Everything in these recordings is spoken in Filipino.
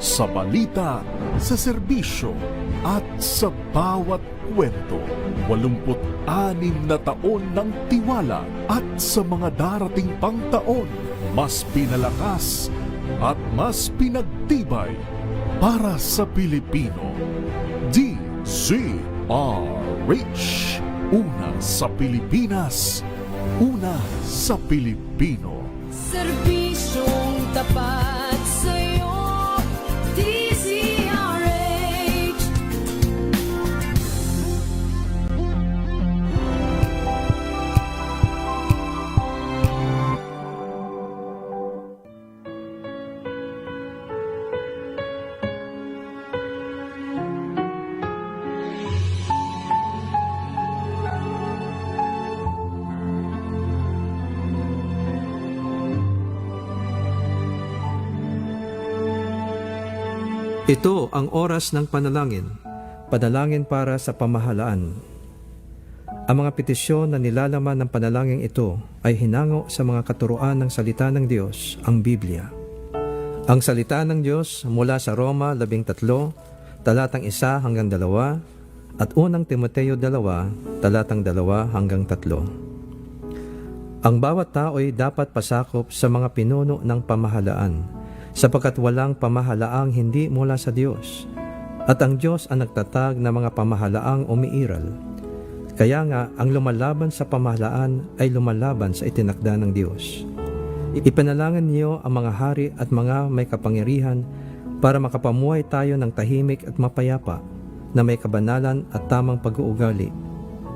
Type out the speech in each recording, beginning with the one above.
Sa balita, sa serbisyo, at sa bawat kwento. 86 na taon ng tiwala at sa mga darating pang taon, mas pinalakas at mas pinagtibay para sa Pilipino. DZRH. Una sa Pilipinas, una sa Pilipino. Serbisyong tapat sa'yo, DZRH. Ito ang oras ng panalangin, panalangin para sa pamahalaan. Ang mga petisyon na nilalaman ng panalangin ito ay hinango sa mga katuruan ng salita ng Diyos, ang Biblia. Ang salita ng Diyos mula sa Roma 13, talatang 1 hanggang 2, at unang Timoteo 2, talatang 2 hanggang 3. Ang bawat tao ay dapat pasakop sa mga pinuno ng pamahalaan, sapagkat walang pamahalaang hindi mula sa Diyos, at ang Diyos ang nagtatag ng mga pamahalaang umiiral. Kaya nga, ang lumalaban sa pamahalaan ay lumalaban sa itinakda ng Diyos. Ipanalangin niyo ang mga hari at mga may kapangyarihan para makapamuhay tayo ng tahimik at mapayapa na may kabanalan at tamang pag-uugali.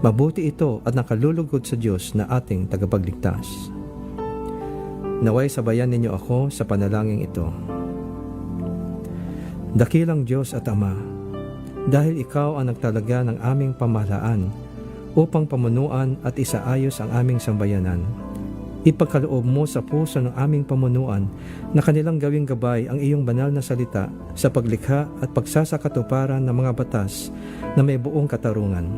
Mabuti ito at nakalulugod sa Diyos na ating tagapagligtas. Naway sabayan ninyo ako sa panalangin ito. Dakilang Diyos at Ama, dahil Ikaw ang nagtalaga ng aming pamahalaan upang pamunuan at isaayos ang aming sambayanan, ipagkaloob mo sa puso ng aming pamunuan na kanilang gawing gabay ang iyong banal na salita sa paglikha at pagsasakatuparan ng mga batas na may buong katarungan.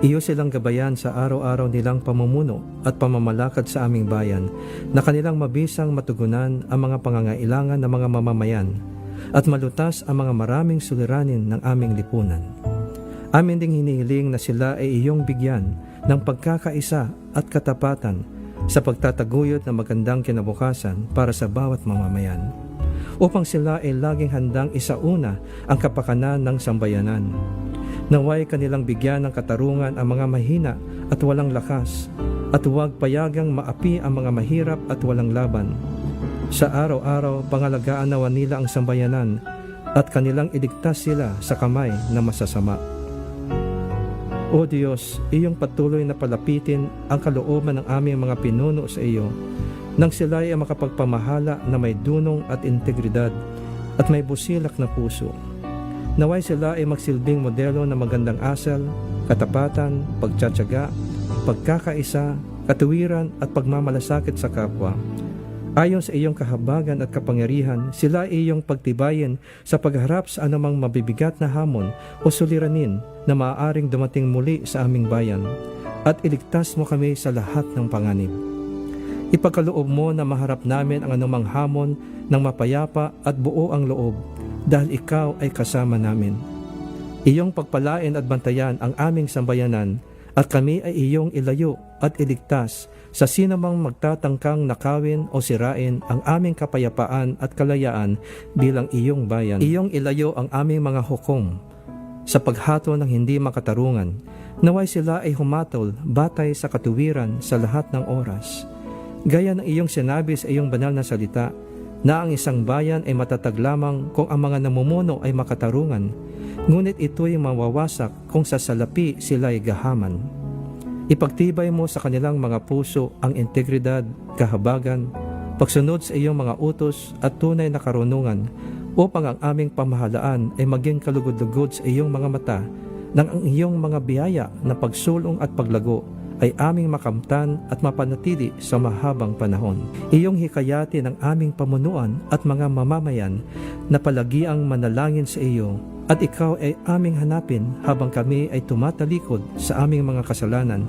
Iyo silang gabayan sa araw-araw nilang pamumuno at pamamalakad sa aming bayan na kanilang mabisang matugunan ang mga pangangailangan ng mga mamamayan at malutas ang mga maraming suliranin ng aming lipunan. Amin ding hinihiling na sila ay iyong bigyan ng pagkakaisa at katapatan sa pagtataguyod ng magandang kinabukasan para sa bawat mamamayan, upang sila ay laging handang isauna ang kapakanan ng sambayanan. Naway kanilang bigyan ng katarungan ang mga mahina at walang lakas, at huwag payagang maapi ang mga mahirap at walang laban. Sa araw-araw, pangalagaan nawa nila ang sambayanan at kanilang iligtas sila sa kamay na masasama. O Diyos, iyong patuloy na palapitin ang kalooban ng aming mga pinuno sa iyo, nang sila ay makapagpamahala na may dunong at integridad at may busilak na puso. Naway sila ay magsilbing modelo ng magandang asal, katapatan, pagtsatsaga, pagkakaisa, katuwiran at pagmamalasakit sa kapwa. Ayon sa iyong kahabagan at kapangyarihan, sila ay iyong pagtibayin sa pagharap sa anumang mabibigat na hamon o suliranin na maaaring dumating muli sa aming bayan, at iligtas mo kami sa lahat ng panganib. Ipagkaloob mo na maharap namin ang anumang hamon ng mapayapa at buo ang loob, dahil ikaw ay kasama namin. Iyong pagpalain at bantayan ang aming sambayanan, at kami ay iyong ilayo at iligtas sa sinamang magtatangkang nakawin o sirain ang aming kapayapaan at kalayaan bilang iyong bayan. Iyong ilayo ang aming mga hukom sa paghato ng hindi makatarungan. Naway sila ay humatol batay sa katuwiran sa lahat ng oras. Gaya ng iyong sinabi sa iyong banal na salita, na ang isang bayan ay matatag lamang kung ang mga namumuno ay makatarungan, ngunit ito'y mawawasak kung sa salapi sila ay gahaman. Ipagtibay mo sa kanilang mga puso ang integridad, kahabagan, pagsunod sa iyong mga utos at tunay na karunungan, upang ang aming pamahalaan ay maging kalugod-lugod sa iyong mga mata, nang ang iyong mga biyaya na pagsulong at paglago ay aming makamtan at mapanatili sa mahabang panahon. Iyong hikayatin ang aming pamunuan at mga mamamayan na palagiang manalangin sa iyo, at ikaw ay aming hanapin habang kami ay tumatalikod sa aming mga kasalanan,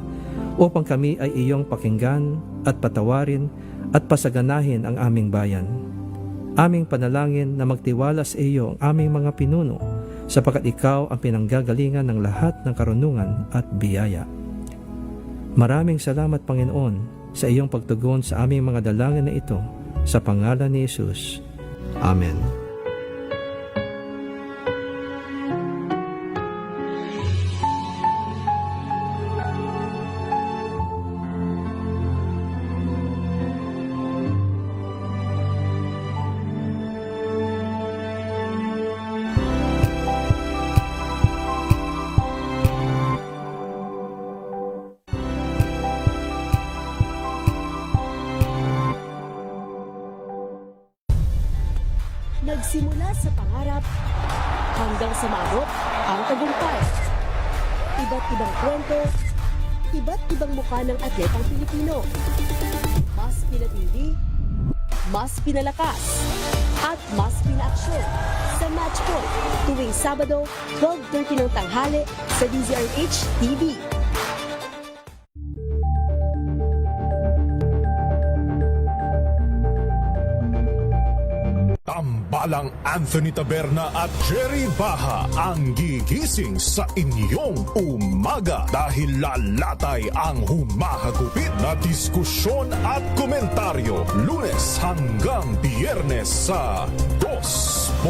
upang kami ay iyong pakinggan at patawarin at pasaganahin ang aming bayan. Aming panalangin na magtiwala sa iyo ang aming mga pinuno, sapagkat ikaw ang pinanggagalingan ng lahat ng karunungan at biyaya. Maraming salamat, Panginoon, sa iyong pagtugon sa aming mga dalangin na ito, sa pangalan ni Jesus. Amen. Nagsimula sa pangarap hanggang sa maabot ang tagumpay. Iba't ibang kwento, iba't ibang mukha ng atletang Pilipino. Mas pinatindi, mas pinalakas, at mas pinaaksyon sa Match Point tuwing Sabado, 12:30 ng tanghali sa DZRH TV. Tambalang Anthony Taberna at Jerry Baha ang gigising sa inyong umaga dahil lalatay ang humahagupit na diskusyon at komentaryo Lunes hanggang Biyernes sa 2x2.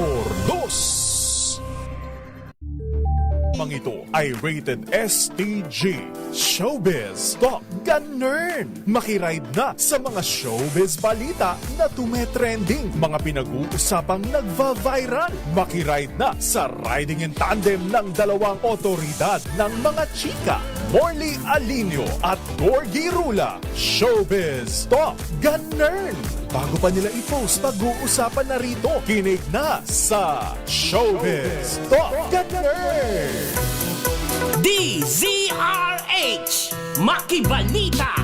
Mga ito ay rated STG. Showbiz Talk Ganern. Makiride na sa mga showbiz balita na tumetrending. Mga pinag-uusapang nagva-viral. Makiride na sa riding in tandem ng dalawang otoridad ng mga chika. Morley Alinio at Gorgie Rula. Showbiz Talk Ganern. Bago pa nila i-post, pag-uusapan na rito. Kinig na sa Showbiz Talk Ganern. DZRH Makibalita,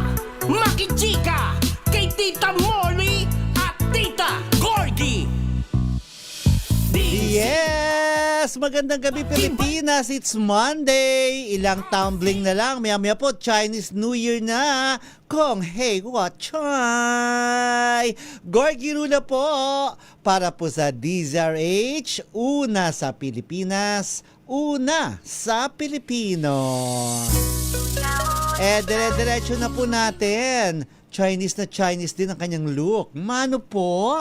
Makichika, kay Tita Molly at Tita Gorgie. Yes! Magandang gabi, Pilipinas. It's Monday. Ilang tumbling na lang. Maya-maya po, Chinese New Year na. Kong hey, what chai? Gorgie Rula po. Para po sa DZRH, una sa Pilipinas, una sa Pilipino. Dire-diretso na po natin. Chinese na Chinese din ang kanyang look. Mano po,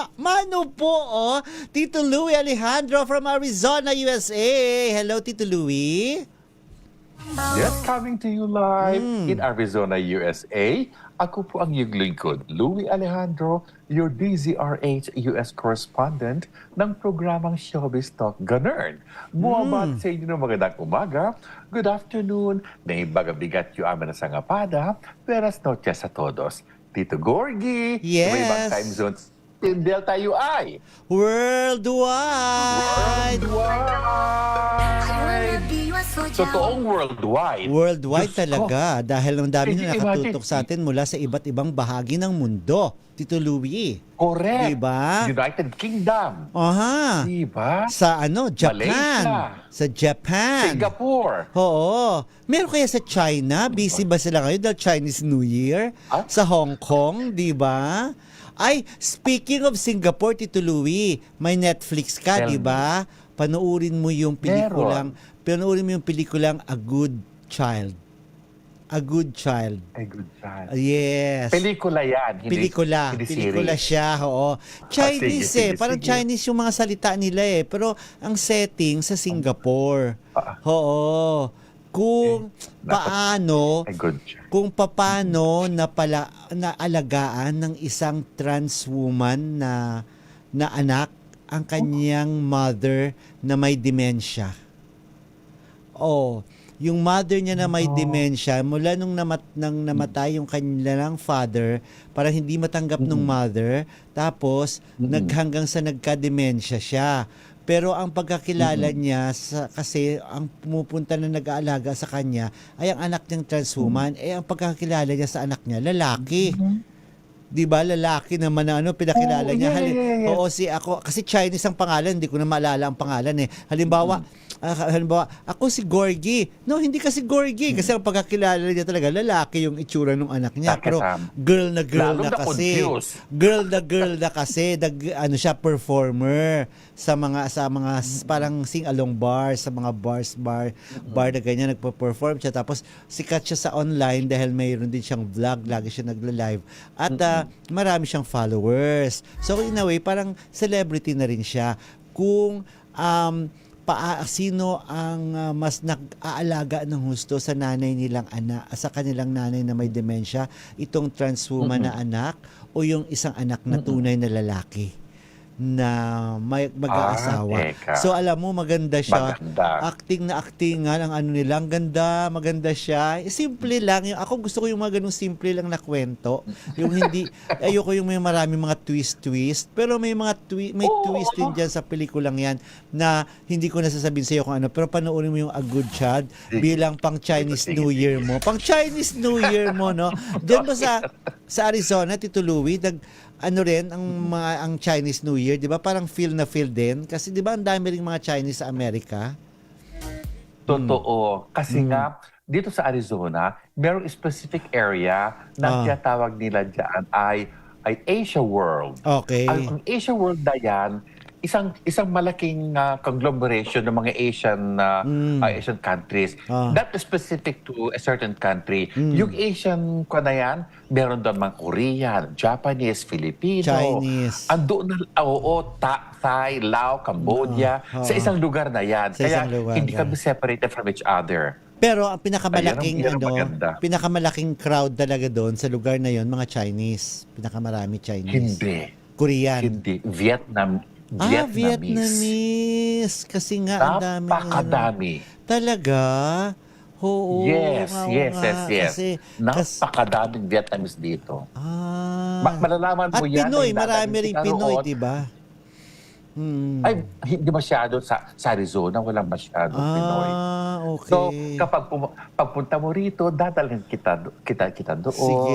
oh. Tito Louie Alejandro from Arizona, USA. Hello, Tito Louie. Yes, coming to you live in Arizona, USA. Ako po ang iyong lingkod, Louie Alejandro, your DZRH US correspondent ng programang Showbiz Talk Ganern. Buwabat sa inyo ng magandang umaga, good afternoon, naibagabigat yung amin na sangapada, buenas noches a todos. Tito Gorgie, Yes. iba-ibang time zones, in Delta UI. Worldwide. Totoong worldwide. Worldwide Diyos ko. talaga. Dahil ang dami Can na you nakatutok imagine? sa atin mula sa iba't ibang bahagi ng mundo. Tito Louie. Correct. Diba? United Kingdom. Aha. Diba? Sa Japan. Malaysia. Sa Japan. Singapore. Oo. Meron kaya sa China? Busy ba sila ngayon dahil Chinese New Year? Ah? Sa Hong Kong, di ba? Ay, speaking of Singapore, Tito Louie, may Netflix ka, Tell di ba? Panoorin mo yung pelikulang, A Good Child. A Good Child. A good child. Yes. Pelikula yan. Pelikula series. siya, oo. Chinese sige, parang sige. Chinese yung mga salita nila pero ang setting sa Singapore. Oo. Kung paano A good child. kung paano naalagaan ng isang trans woman na anak ang kanyang mother na may dementia. Oh, yung mother niya na may dementia, mula nung namatay yung kanilang father, para hindi matanggap ng mother, tapos hanggang sa nagka-dementia siya. Pero ang pagkakilala niya, kasi ang pumupunta na nag-aalaga sa kanya, ay ang anak niyang trans woman, ang pagkakilala niya sa anak niya, lalaki. 'Di ba? Lalaki naman na pinakilala Oh, niya. yeah. Oo, kasi Chinese ang pangalan, hindi ko na maalala ang pangalan eh. Halimbawa, ako si Gorgie. No, hindi kasi Gorgie. Kasi ang pagkakilala niya talaga, lalaki yung itsura ng anak niya. Pero Kakasama. girl na Lalo na kasi. confused. Girl na kasi. Siya performer sa mga parang sing-along bar, sa mga bar na ganyan, nagpo-perform siya. Tapos sikat siya sa online dahil mayroon din siyang vlog. Lagi siya nagla-live. At marami siyang followers. So in a way, parang celebrity na rin siya. Kung sino ang mas nag-aalaga ng husto sa nanay nilang anak, sa kanilang nanay na may demensya, itong trans woman na anak o yung isang anak na tunay na lalaki na may mag-aasawa. Teka. So alam mo, maganda siya. Maganda. Acting na acting nga ang ano nila. Ang ganda, maganda siya. Simple lang. Ako gusto ko yung mga ganung simple lang na kwento. Yung hindi, ayoko yung may maraming mga twist. Pero may mga twist din dyan sa pelikulang yan na hindi ko nasasabihin sa iyo kung ano. Pero panoorin mo yung A Good Child bilang pang Chinese New Year mo. Pang Chinese New Year mo, no? Diyan ba sa Arizona, Tito Louie, ang Chinese New Year, 'di ba? Parang feel din kasi 'di ba ang dami ring mga Chinese sa Amerika. Totoo. Kasi nga, dito sa Arizona, merong specific area na tinatawag nila dyan ay Asia World. Okay. Ang Asia World na yan, isang malaking conglomeration ng mga Asian countries. Not specific to a certain country. Yung Asian ko na yan, meron doon mga Korean, Japanese, Filipino. Chinese. Andun na, Thai, Lao, Cambodia. Sa isang lugar na yan. Sa Kaya isang lugar hindi yan. kami separated from each other. Pero ang pinakamalaking Ayan ang maganda. pinakamalaking crowd talaga doon sa lugar na 'yon, mga Chinese. Pinakamarami Chinese. Hindi. Korean. Hindi. Vietnamese. Kasi nga ang dami. Napakadami. Talaga? Oo. Yes. Kasi, Napakadaming Vietnamese dito. Malalaman at mo yan. Pinoy, dahil marami rin dadating Pinoy, ka roon. di ba? Ay, hindi masyado. Sa Arizona, walang masyado Pinoy. Okay. So, kapag pagpunta mo rito, dadalhin kita doon.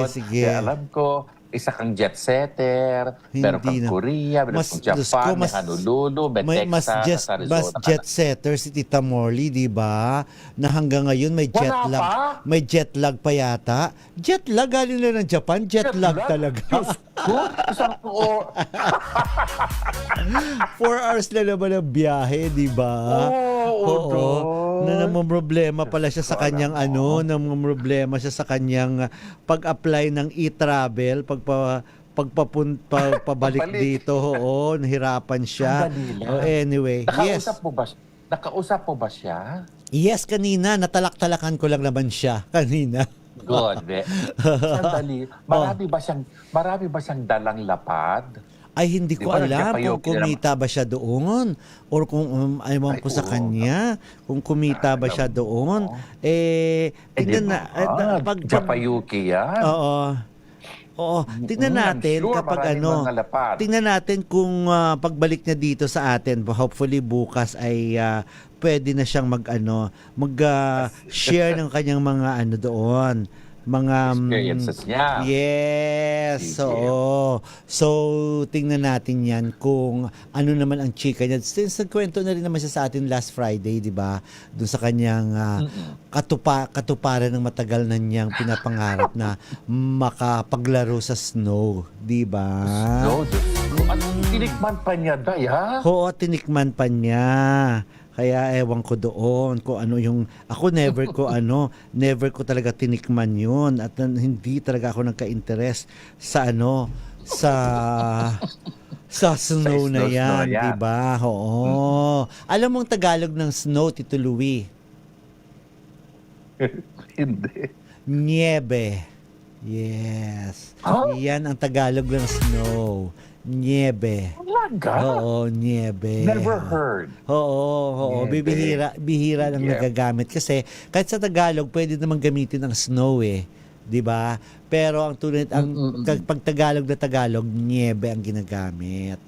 Sige. Kaya alam ko, isa kang jet setter, meron kang Hindi na. Korea, meron kang Diyos Japan, ko, may Honolulu, may mas Texas, Arizona. mas jet setter si Tita Morley, di ba? Na hanggang ngayon may jet Wala lag. pa? May jet lag pa yata. Jet lag galing na ng Japan, jet lag talaga. Diyos ko, isang 4 hours na naman ang biyahe, di ba? Oo. Na namumroblema pala siya sa kanyang namumroblema siya sa kanyang pag-apply ng e-travel, pabalik dito, nahirapan siya. Sandali lang. Anyway, yes. Nakausap mo ba siya? Yes, kanina, natalak-talakan ko lang naman siya kanina. Good. Sandali. Marami ba siyang dalang lapad? Ay, hindi ko Di ba, alam nagkapayok kung kumita ba siya doon or kung ayaw ko sa kanya, kung kumita ba siya doon. Tignan na. Japayuki yan. Oo, tingnan natin sure, kapag maraming mga lapad. tingnan natin kung pagbalik niya dito sa atin, hopefully bukas ay pwede na siyang mag-share ng kanyang mga doon. Mga experiences niya. Yes. Sige. So tingnan natin 'yan kung ano naman ang chika niya. Since nagkwento na rin naman siya sa atin last Friday, 'di ba? Doon sa kanyang katuparan ng matagal na niyang pinapangarap na makapaglaro sa snow, 'di ba? No, tinikman pa niya, Day, ha? Oo, tinikman pa niya. Kaya ewan ko doon kung ano yung ako never ko talaga tinikman yun at hindi talaga ako nagka-interest sa sa snow na yan, di ba? Oo. Alam mo ang Tagalog ng snow, Tito Louie? Hindi. Niebe. Yes. Yan ang Tagalog ng snow. Niebe. Talaga? Oo, niebe. Never heard. Oo. Niebe. Bihira lang Yeah. nagagamit. Kasi kahit sa Tagalog, pwede naman gamitin ang snow eh. 'Di ba? Pero ang pag Tagalog na Tagalog, niebe ang ginagamit.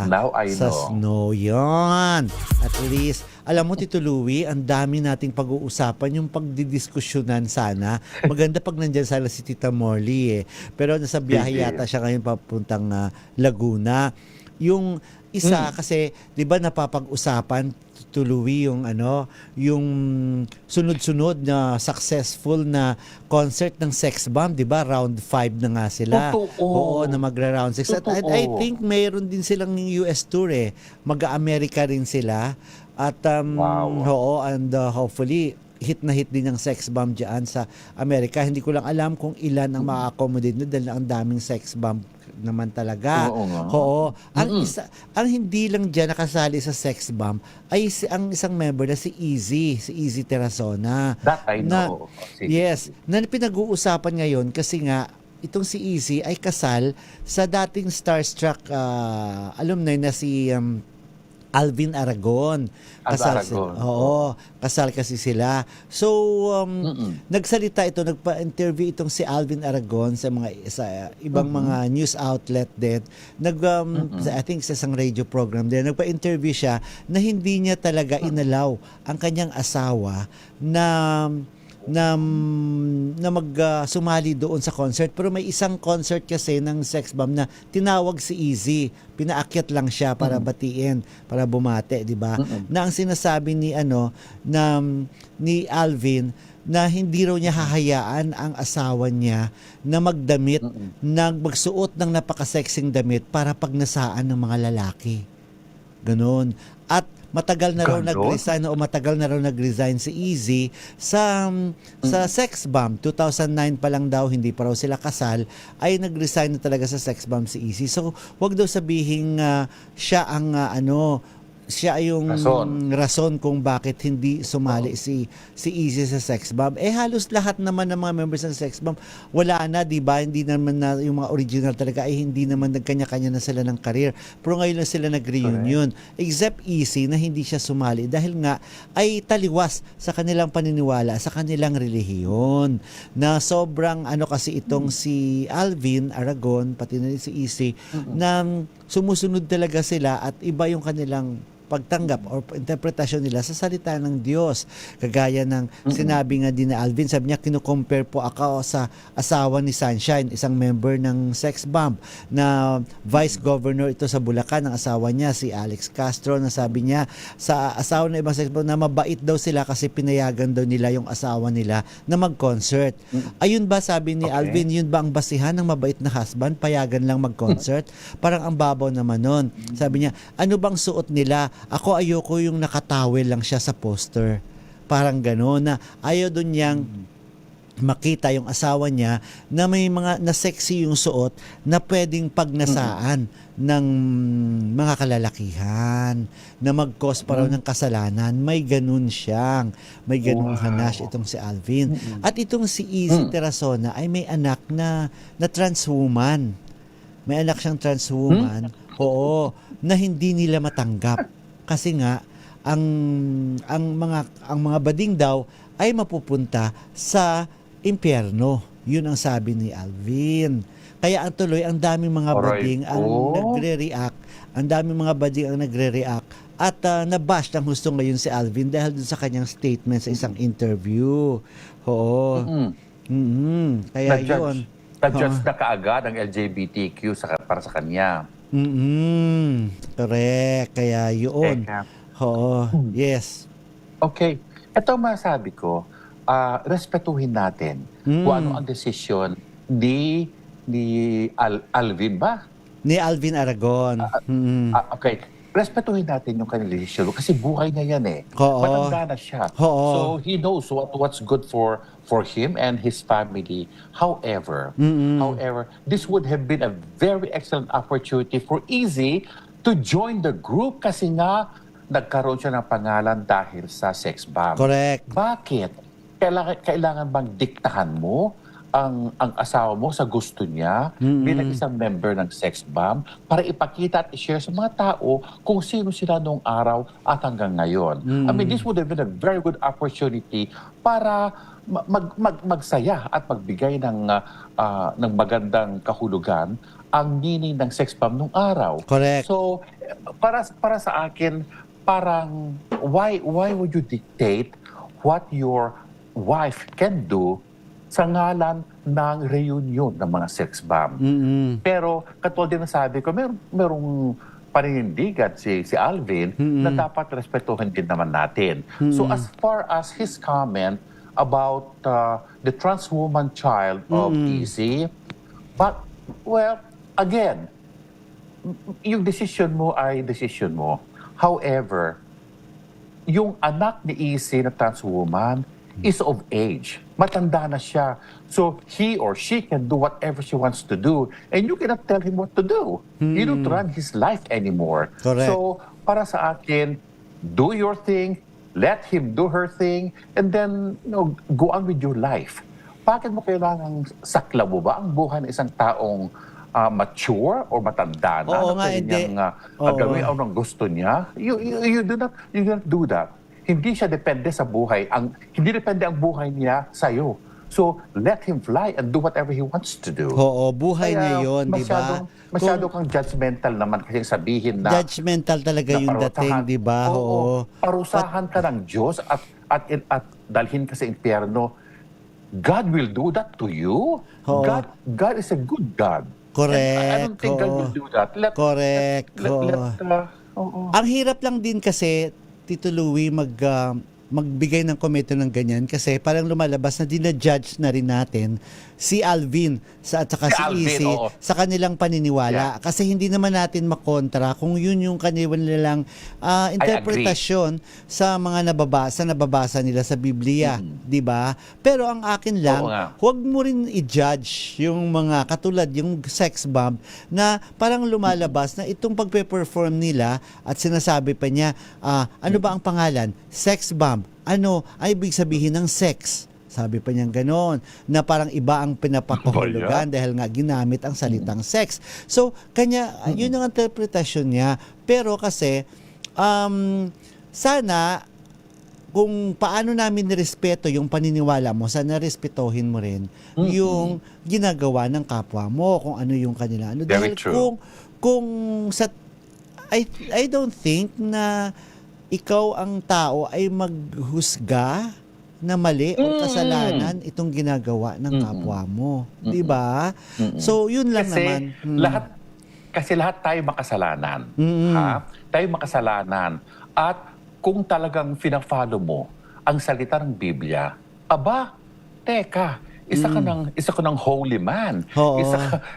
Now I sa know. snow. Yon. At least, alam mo, Tito Louie, ang dami nating pag-uusapan, yung pagdidiskusyonan sana. Maganda pag nandyan sana si Tita Morley eh. Pero nasa biyahe Sige. yata siya ngayon papuntang Laguna. Yung isa kasi, 'di ba napapag-usapan Tito Louie, yung yung sunod-sunod na successful na concert ng Sex Bomb, 'di ba? Round 5 na nga sila. Totoo. Oo, na magra-round 6. At Totoo. I think mayroon din silang US tour eh. Mag-America rin sila. At Wow. oo, and hopefully hit na hit din ang Sex Bomb diyan sa Amerika. Hindi ko lang alam kung ilan ang ma-accommodate na dahil ang daming Sex Bomb naman talaga. Oo nga. Oo. Ang hindi lang diyan nakasali sa Sex Bomb ay ang isang member na si Easy Terrazona. That I know. Sige. Yes, na pinag-uusapan ngayon kasi nga itong si Easy ay kasal sa dating starstruck alumni na si Alvin Aragon. Aragon. Oo, kasal kasi sila. So, nagsalita ito, nagpa-interview itong si Alvin Aragon sa ibang mga news outlet din. I think sa isang radio program din, nagpa-interview siya na hindi niya talaga inalaw ang kanyang asawa na sumali doon sa concert. Pero may isang concert kasi ng Sex Bomb na tinawag si Easy. Pinaakyat lang siya para batiin, para bumate, di ba? Na ang sinasabi ni Alvin na hindi raw niya hahayaan ang asawa niya na magdamit, magsuot ng napaka-sexing damit para pagnasaan ng mga lalaki. Ganon. At matagal na raw nag-resign si Easy sa Sex Bomb. 2009 pa lang daw, hindi pa raw sila kasal, ay nag-resign na talaga sa Sex Bomb si Easy. So, wag daw sabihin siya ang siya yung rason kung bakit hindi sumali si Easy sa Sex Bomb. Halos lahat naman ng mga members ng Sex Bomb wala na, di ba? Hindi naman na yung mga original talaga ay hindi naman nagkanya-kanya na sila ng career. Pero ngayon lang sila nag-reunion. Except Easy na hindi siya sumali dahil nga ay taliwas sa kanilang paniniwala, sa kanilang relihiyon. Na sobrang kasi itong si Alvin Aragon, pati na rin si Easy, na sumusunod talaga sila at iba yung kanilang pagtanggap or interpretasyon nila sa salita ng Diyos. Kagaya ng sinabi nga din na Alvin, sabi niya, kinukompare po ako sa asawa ni Sunshine, isang member ng Sex Bomb, na vice governor ito sa Bulacan, ang asawa niya, si Alex Castro, na sabi niya sa asawa ng ibang Sex Bomb na mabait daw sila kasi pinayagan daw nila yung asawa nila na mag-concert. Ayun ba, sabi ni Alvin, yun ba ang basihan ng mabait na husband? Payagan lang mag-concert? Parang ang babaw naman nun. Sabi niya, ano bang suot nila? Ako ayoko yung nakatawel lang siya sa poster. Parang gano'n na ayaw doon niyang makita yung asawa niya na may mga na sexy yung suot na pwedeng pagnasaan ng mga kalalakihan na mag-cause pa raw ng kasalanan. May ganun may ganung hanash itong si Alvin. At itong si Easy Terrazona ay may anak na transwoman. May anak siyang transwoman. Oo, na hindi nila matanggap. Kasi nga ang mga bading daw ay mapupunta sa impyerno. Yun ang sabi ni Alvin. Kaya ang tuloy, ang daming mga bading ang nagre-react. Ang daming mga bading ang nagre-react. At nabash ng gusto ngayon si Alvin dahil dun sa kanyang statement sa isang interview. Oo. Kaya yun. Na-judge na kaagad ang LGBTQ para sa kanya. Correct. Kaya yun. Oo. Yes. Okay. Ito masabi ko, respetuhin natin kung ano ang desisyon ni Alvin ba? Ni Alvin Aragon. Okay. Respetuhin natin yung kanilang desisyon kasi buhay niya yan eh. Oo. Matanda na siya. Oo. So he knows what's good for him and his family. However, this would have been a very excellent opportunity for Easy to join the group kasi nga nagkaroon siya ng pangalan dahil sa Sex Bomb. Correct. Bakit? Kailangan bang diktahan mo ang asawa mo sa gusto niya bilang isang member ng Sex Bomb para ipakita at i-share sa mga tao kung sino sila noong araw at hanggang ngayon. I mean, this would have been a very good opportunity para magsaya at magbigay ng magandang kahulugan ang meaning ng sex bomb nung araw. Correct. So, para sa akin, parang why would you dictate what your wife can do sa ngalan ng reunion ng mga sex bomb? Pero katulad din na sabi ko, merong paninindigan si Alvin na dapat respetuhin din naman natin. So as far as his comment about the trans woman child of Easy, but well, again, yung decision mo ay decision mo. However, yung anak ni Easy na trans woman is of age. Matanda na siya. So, he or she can do whatever she wants to do. And you cannot tell him what to do. You don't run his life anymore. Correct. So, para sa akin, do your thing, let him do her thing, and then, go on with your life. Bakit mo kailangang saklaw ba ang buhay ng isang taong mature or matanda na? Oo na nga, pwede hindi. niyang Oo. gawin ang gusto niya? You do not do that. Hindi siya depende sa buhay. Hindi depende ang buhay niya sa'yo. So, let him fly and do whatever he wants to do. Oo, buhay Kaya niya yun, di ba? Masyado kang judgmental naman kasi sabihin na Judgmental talaga yung dating, di ba? Oo. Parusahan ka ng Diyos at dalhin ka sa impyerno. God will do that to you? Oo. God is a good God. Correct. And I don't think God will do that. Correct. Oo. Ang hirap lang din kasi, Tito Louie, magbigay ng komento ng ganyan kasi parang lumalabas na dinajudge na rin natin si Alvin at saka si Alvin, Easy oo. sa kanilang paniniwala. Kasi hindi naman natin makontra kung yun yung kanilang interpretasyon sa mga nababasa nila sa Biblia. Di ba? Pero ang akin lang, Oo nga. huwag mo rin i-judge yung mga katulad yung sex bomb na parang lumalabas na itong pagpe-perform nila at sinasabi pa niya, ano ba ang pangalan? Sex bomb. Ano ay ibig sabihin ng sex? Sabi pa niyang gano'n, na parang iba ang pinapakahulugan dahil nga ginamit ang salitang sex. So, yun ang interpretasyon niya. Pero kasi, sana, kung paano namin nirespeto yung paniniwala mo, sana respetohin mo rin yung ginagawa ng kapwa mo, kung ano yung kanila. Very Dahil true. kung sa... I don't think na ikaw ang tao ay maghusga na mali o kasalanan itong ginagawa ng kapwa mo. Di ba? So, yun lang naman. Kasi lahat tayo makasalanan. Ha? Tayo makasalanan. At kung talagang fina-follow mo ang salita ng Biblia, teka, isa ka ng holy man. Oo.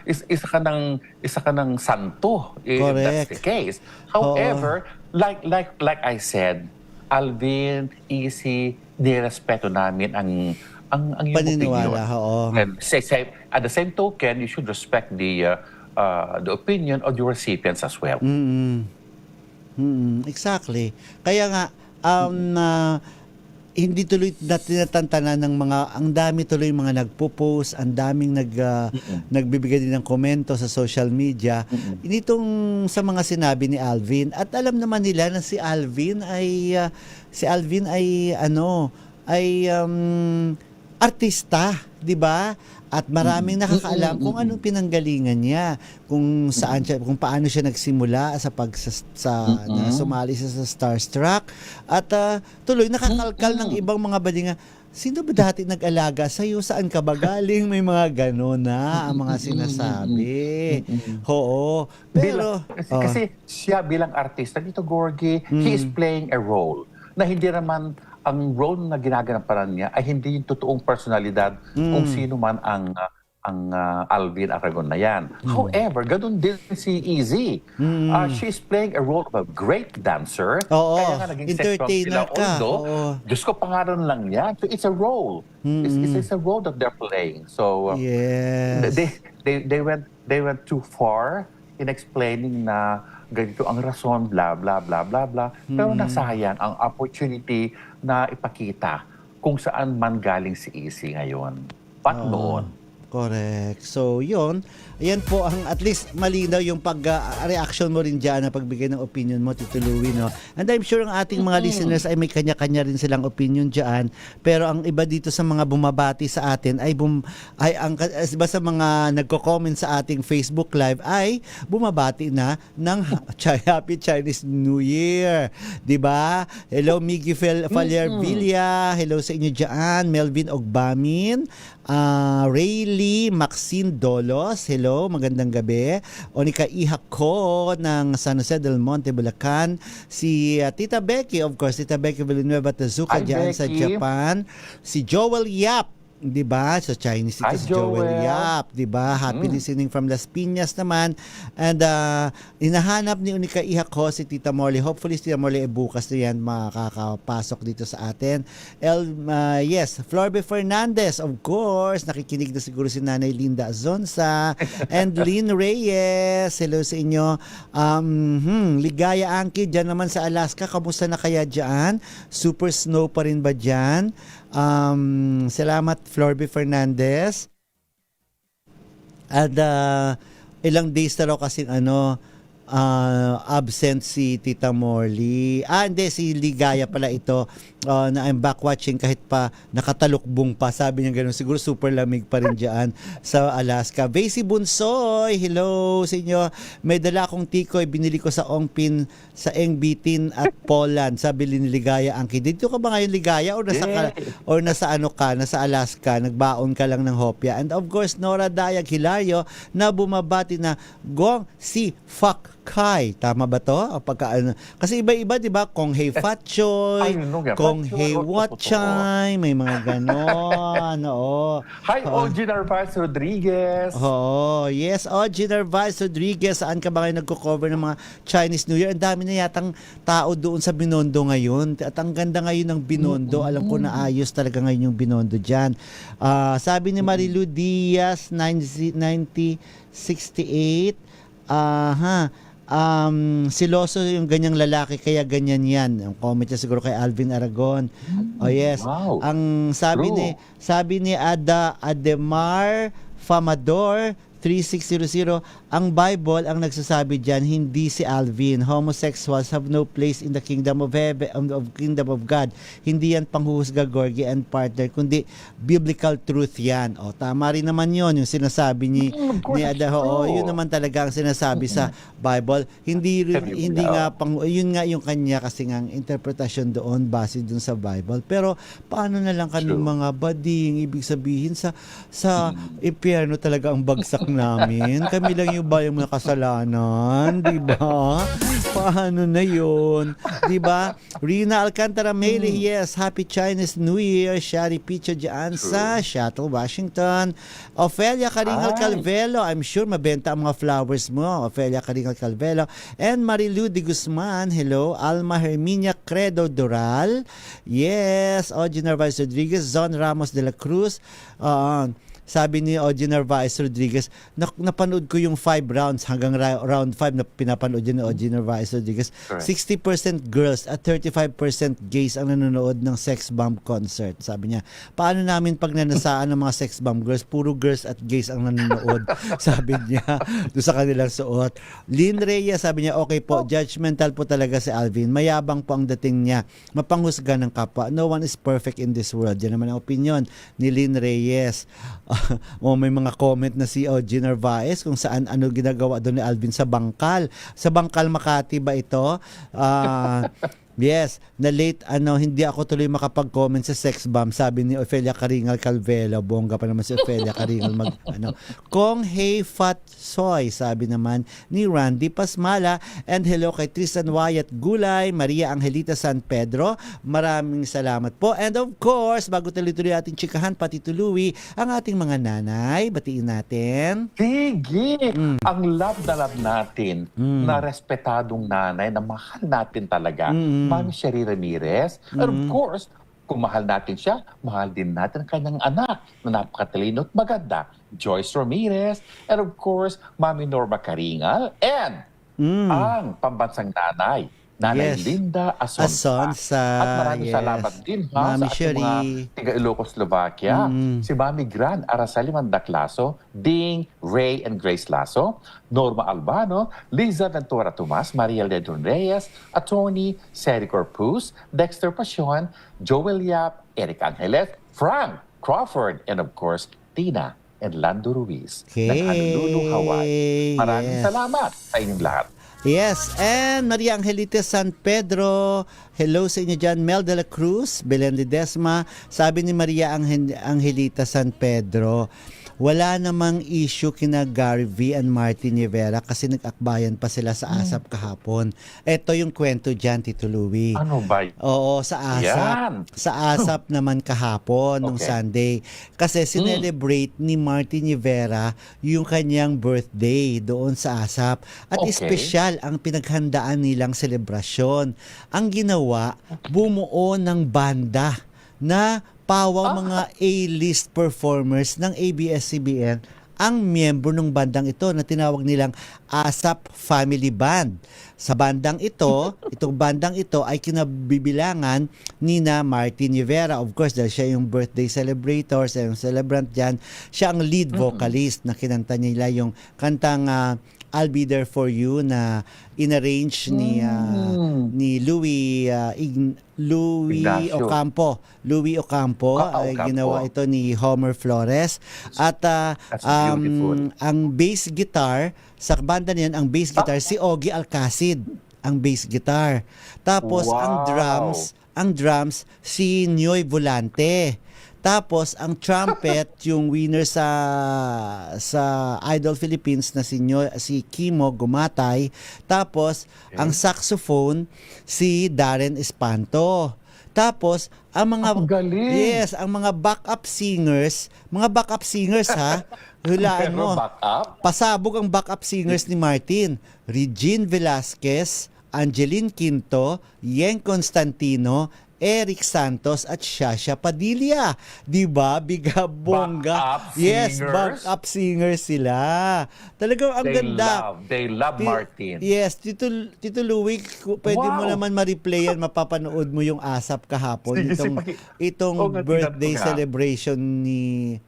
Isa ka ng santo. If that's the case. However, like I said, Alvin, Easy, nirespeto namin ang iyong Paniniwala, opinion. oo. And at the same token, you should respect the opinion of your recipients as well. Exactly. Kaya nga, hindi tuloy na tinatantanan ng ang dami tuloy mga nagpo-post, ang daming nagbibigay din ng komento sa social media. Nitong sa mga sinabi ni Alvin, at alam naman nila na si Alvin ay artista, 'di ba? At maraming nakakaalam kung anong pinanggalingan niya, kung paano siya nagsimula na sumali siya sa Starstruck at tuloy nakakalkal ng ibang mga badinga. Sino ba dati nag-alaga sa iyo? Saan ka ba galing? May mga gano'n na ang mga sinasabi. Oo. Pero kasi siya bilang artista dito, Gorgie, he is playing a role na hindi naman ang role na ginaganapan niya ay hindi yung totoong personalidad kung sino man ang Alvin Aragon na yan. However, ganun din si Easy. She's playing a role of a great dancer. Oo, Kaya nga naging entertainer sila. ka. Although, Diyos ko, pangalan lang yan. So it's a role. It's a role that they're playing. So yes. they went too far in explaining na ganito ang rason, blah, blah, blah, blah, blah. Pero nasayang ang opportunity na ipakita kung saan man galing si Easy ngayon. Noon. Correct. So, yun. Ayan po ang at least malinaw yung pag-reaction mo rin dyan na pagbigay ng opinion mo, Tito Louie, no? And I'm sure ang ating mga listeners ay may kanya-kanya rin silang opinion dyan. Pero ang iba dito sa mga bumabati sa atin ay iba sa mga nagko-comment sa ating Facebook Live ay bumabati na ng Happy Chinese New Year. 'Di ba? Hello, Miggy Falier Villa. Hello sa inyo dyan. Melvin Ogbamin. Rayleigh Maxine Dolos, hello, magandang gabi. Onika Ihako ng San Jose del Monte, Bulacan. Si Tita Becky, of course, Tita Becky Villanueva Tezuka Hi, dyan sa Becky. Japan. Si Joel Yap, 'di ba? Sa Chinese ito Hi, si Joel Joel. Yap, 'di ba? Happy listening from Las Piñas naman. And inahanap ni Unika Ihako si Tita Morley. Hopefully si Tita Morley bukas na yan makakapasok dito sa atin. Yes, Florbe Fernandez, of course. Nakikinig na siguro si Nanay Linda Azonsa. And Lynn Reyes, hello sa inyo. Ligaya Angki, dyan naman sa Alaska. Kamusta na kaya dyan? Super snow pa rin ba dyan? Salamat Florbe Fernandez. At ilang days na raw kasing absent si Tita Morley. Hindi, si Ligaya pala ito, na I'm back watching kahit pa nakatalukbong pa. Sabi niya gano'n, siguro super lamig pa rin dyan sa Alaska. Vasey Bunsoy, hello sa inyo. May dala akong tikoy, binili ko sa Ongpin, sa Engbitin at Poland. Sabi ni Ligaya Angki, dito ka ba ngayon Ligaya or nasa nasa Alaska, nagbaon ka lang ng hopya. And of course, Nora Dayag Hilario na bumabati na Gong si Fuck Kai. Tama ba to? Kasi iba-iba, di ba? Kong Hei Fat Choy, Kong Hei Wat Chai, may mga ganon. Oo. Hi, OG Narvaez Rodriguez. Oh, yes, OG Narvaez Rodriguez. Saan ka ba ngayon nagko-cover ng mga Chinese New Year? Ang dami na yatang tao doon sa Binondo ngayon. At ang ganda ngayon ng Binondo. Alam ko na ayos talaga ngayon yung Binondo dyan. Sabi ni Marilu Diaz, 9068, siloso yung ganyang lalaki kaya ganyan yan. Ang comment niya siguro kay Alvin Aragon. Oh yes. Wow. Ang sabi ni Ademar Famador 3600, ang Bible ang nagsasabi diyan, hindi si Alvin. Homosexuals have no place in the kingdom of heaven, kingdom of God. Hindi yan panghuhusga, Gorgie and partner, kundi biblical truth yan. O, tama rin naman yon yung sinasabi ni Adaho. Yun naman talaga ang sinasabi sa Bible. Hindi nga yun nga yung kanya kasi nga interpretasyon doon base dun sa Bible. Pero paano na lang kaming mga bading, ibig sabihin sa impyerno talaga ang bagsak namin. Kami lang yung bayang mga kasalanan, di ba? Paano na yun? Di ba? Rina Alcantara Mele, yes, Happy Chinese New Year. Shari Picho dyan sa Seattle, Washington. Ophelia Caringal Calvelo, I'm sure mabenta ang mga flowers mo. Ophelia Caringal Calvelo. And Marilu de Guzman, hello. Alma Herminia Credo Doral, yes. Oji Narvaez Rodriguez, Zon Ramos de la Cruz, sabi ni Oji Narvaez Rodriguez, napanood ko yung 5 rounds hanggang round 5 na pinapanood yun ni Oji Narvaez Rodriguez. Correct. 60% girls at 35% gays ang nanonood ng sex bomb concert. Sabi niya, paano namin pag nanasaan ng mga sex bomb girls? Puro girls at gays ang nanonood. Sabi niya, doon sa kanilang suot. Lynn Reyes, sabi niya, okay po, judgmental po talaga si Alvin. Mayabang po ang dating niya. Mapanghusga ng kapwa. No one is perfect in this world. Yan naman ang opinion ni Lynn Reyes. May mga comment na si OG Narvaez kung saan ano ginagawa doon ni Alvin sa Bangkal. Sa Bangkal, Makati ba ito? Yes, na late hindi ako tuloy makapag-comment sa sex bomb, sabi ni Ophelia Caringal Calvelo. Bongga pa naman si Ophelia Caringal Kong Hei Fat Soy, sabi naman ni Randy Pasmala. And hello kay Tristan Wyatt Gulay, Maria Angelita San Pedro. Maraming salamat po. And of course, bago tuloy-tuloy ating chikahan, pati tuluwi ang ating mga nanay. Batiin natin. Sige! Ang love natin na respetadong nanay na mahal natin talaga. Mami Sherry Ramirez. And of course, kung mahal natin siya, mahal din natin ang kanyang anak na napakatalino at maganda, Joyce Ramirez. And of course, Mami Norma Caringal. And ang pambansang nanay Nanay Yes. Linda Asonsa. Asonsa, At maraming yes. salamat din ha Mami sa ating mga Cherie. tiga Ilocos, Slovakia. Si Mami Gran Araceli Mandaclaso, Ding, Ray and Grace Lasso, Norma Albano, Liza Ventura Tomas, Maria Ledron Reyes, Attorney Seri Corpus, Dexter Pasion, Joel Yap, Eric Angeles, Frank Crawford, and of course, Tina and Lando Ruiz ng Honolulu, Hawaii. Maraming Yes. salamat sa inyong lahat. Yes, and Maria Angelita San Pedro. Hello sa inyo dyan. Mel de la Cruz, Belen Ledesma. Sabi ni Maria Angelita San Pedro, wala namang issue kina Gary V and Martin Rivera kasi nag-akbayan pa sila sa ASAP kahapon. Ito yung kwento dyan, Tito Louie. Ano ba? Oo, sa ASAP. Yan. Sa ASAP naman kahapon, nung Okay. Sunday. Kasi sinelebrate ni Martin Rivera yung kanyang birthday doon sa ASAP. At Okay. espesyal ang pinaghandaan nilang selebrasyon. Ang ginawa, bumuo ng banda na pawang mga A-list performers ng ABS-CBN ang miyembro ng bandang ito na tinawag nilang ASAP Family Band. Sa bandang ito, itong bandang ito ay kinabibilangan ni na Martin Rivera. Of course, dahil siya yung birthday celebrator, siya yung celebrant dyan. Siya ang lead vocalist na kinanta nila yung kantang I'll Be There For You na inarrange ni Louie Ignacio. Ocampo. Louie Ocampo, ay Ocampo. ginawa ito ni Homer Flores. At That's beautiful. ang bass guitar sa banda niyan, ang bass guitar si Ogie Alcacid, ang bass guitar. Tapos Wow. ang drums si Nyoy Volante. Tapos ang trumpet yung winner sa Idol Philippines na si Kimo Gumatay. Tapos ang saxophone si Darren Espanto. Tapos ang mga Ang galing. Yes, ang mga backup singers ha. Hulaan mo. Pero back up? Pasabog ang backup singers ni Martin. Regine Velasquez, Angeline Quinto, Yeng Constantino, Eric Santos at Shasha Padilla. 'Di ba? Biga bongga. Backup Yes, singers? backup singers sila. Talagang ang ganda. They love Martin. Yes, Tito Louie, pwede mo Wow. naman ma-replay yan, mapapanood mo yung ASAP kahapon. Sige, Itong, sige. itong Oo nga, birthday tingnan ko nga. celebration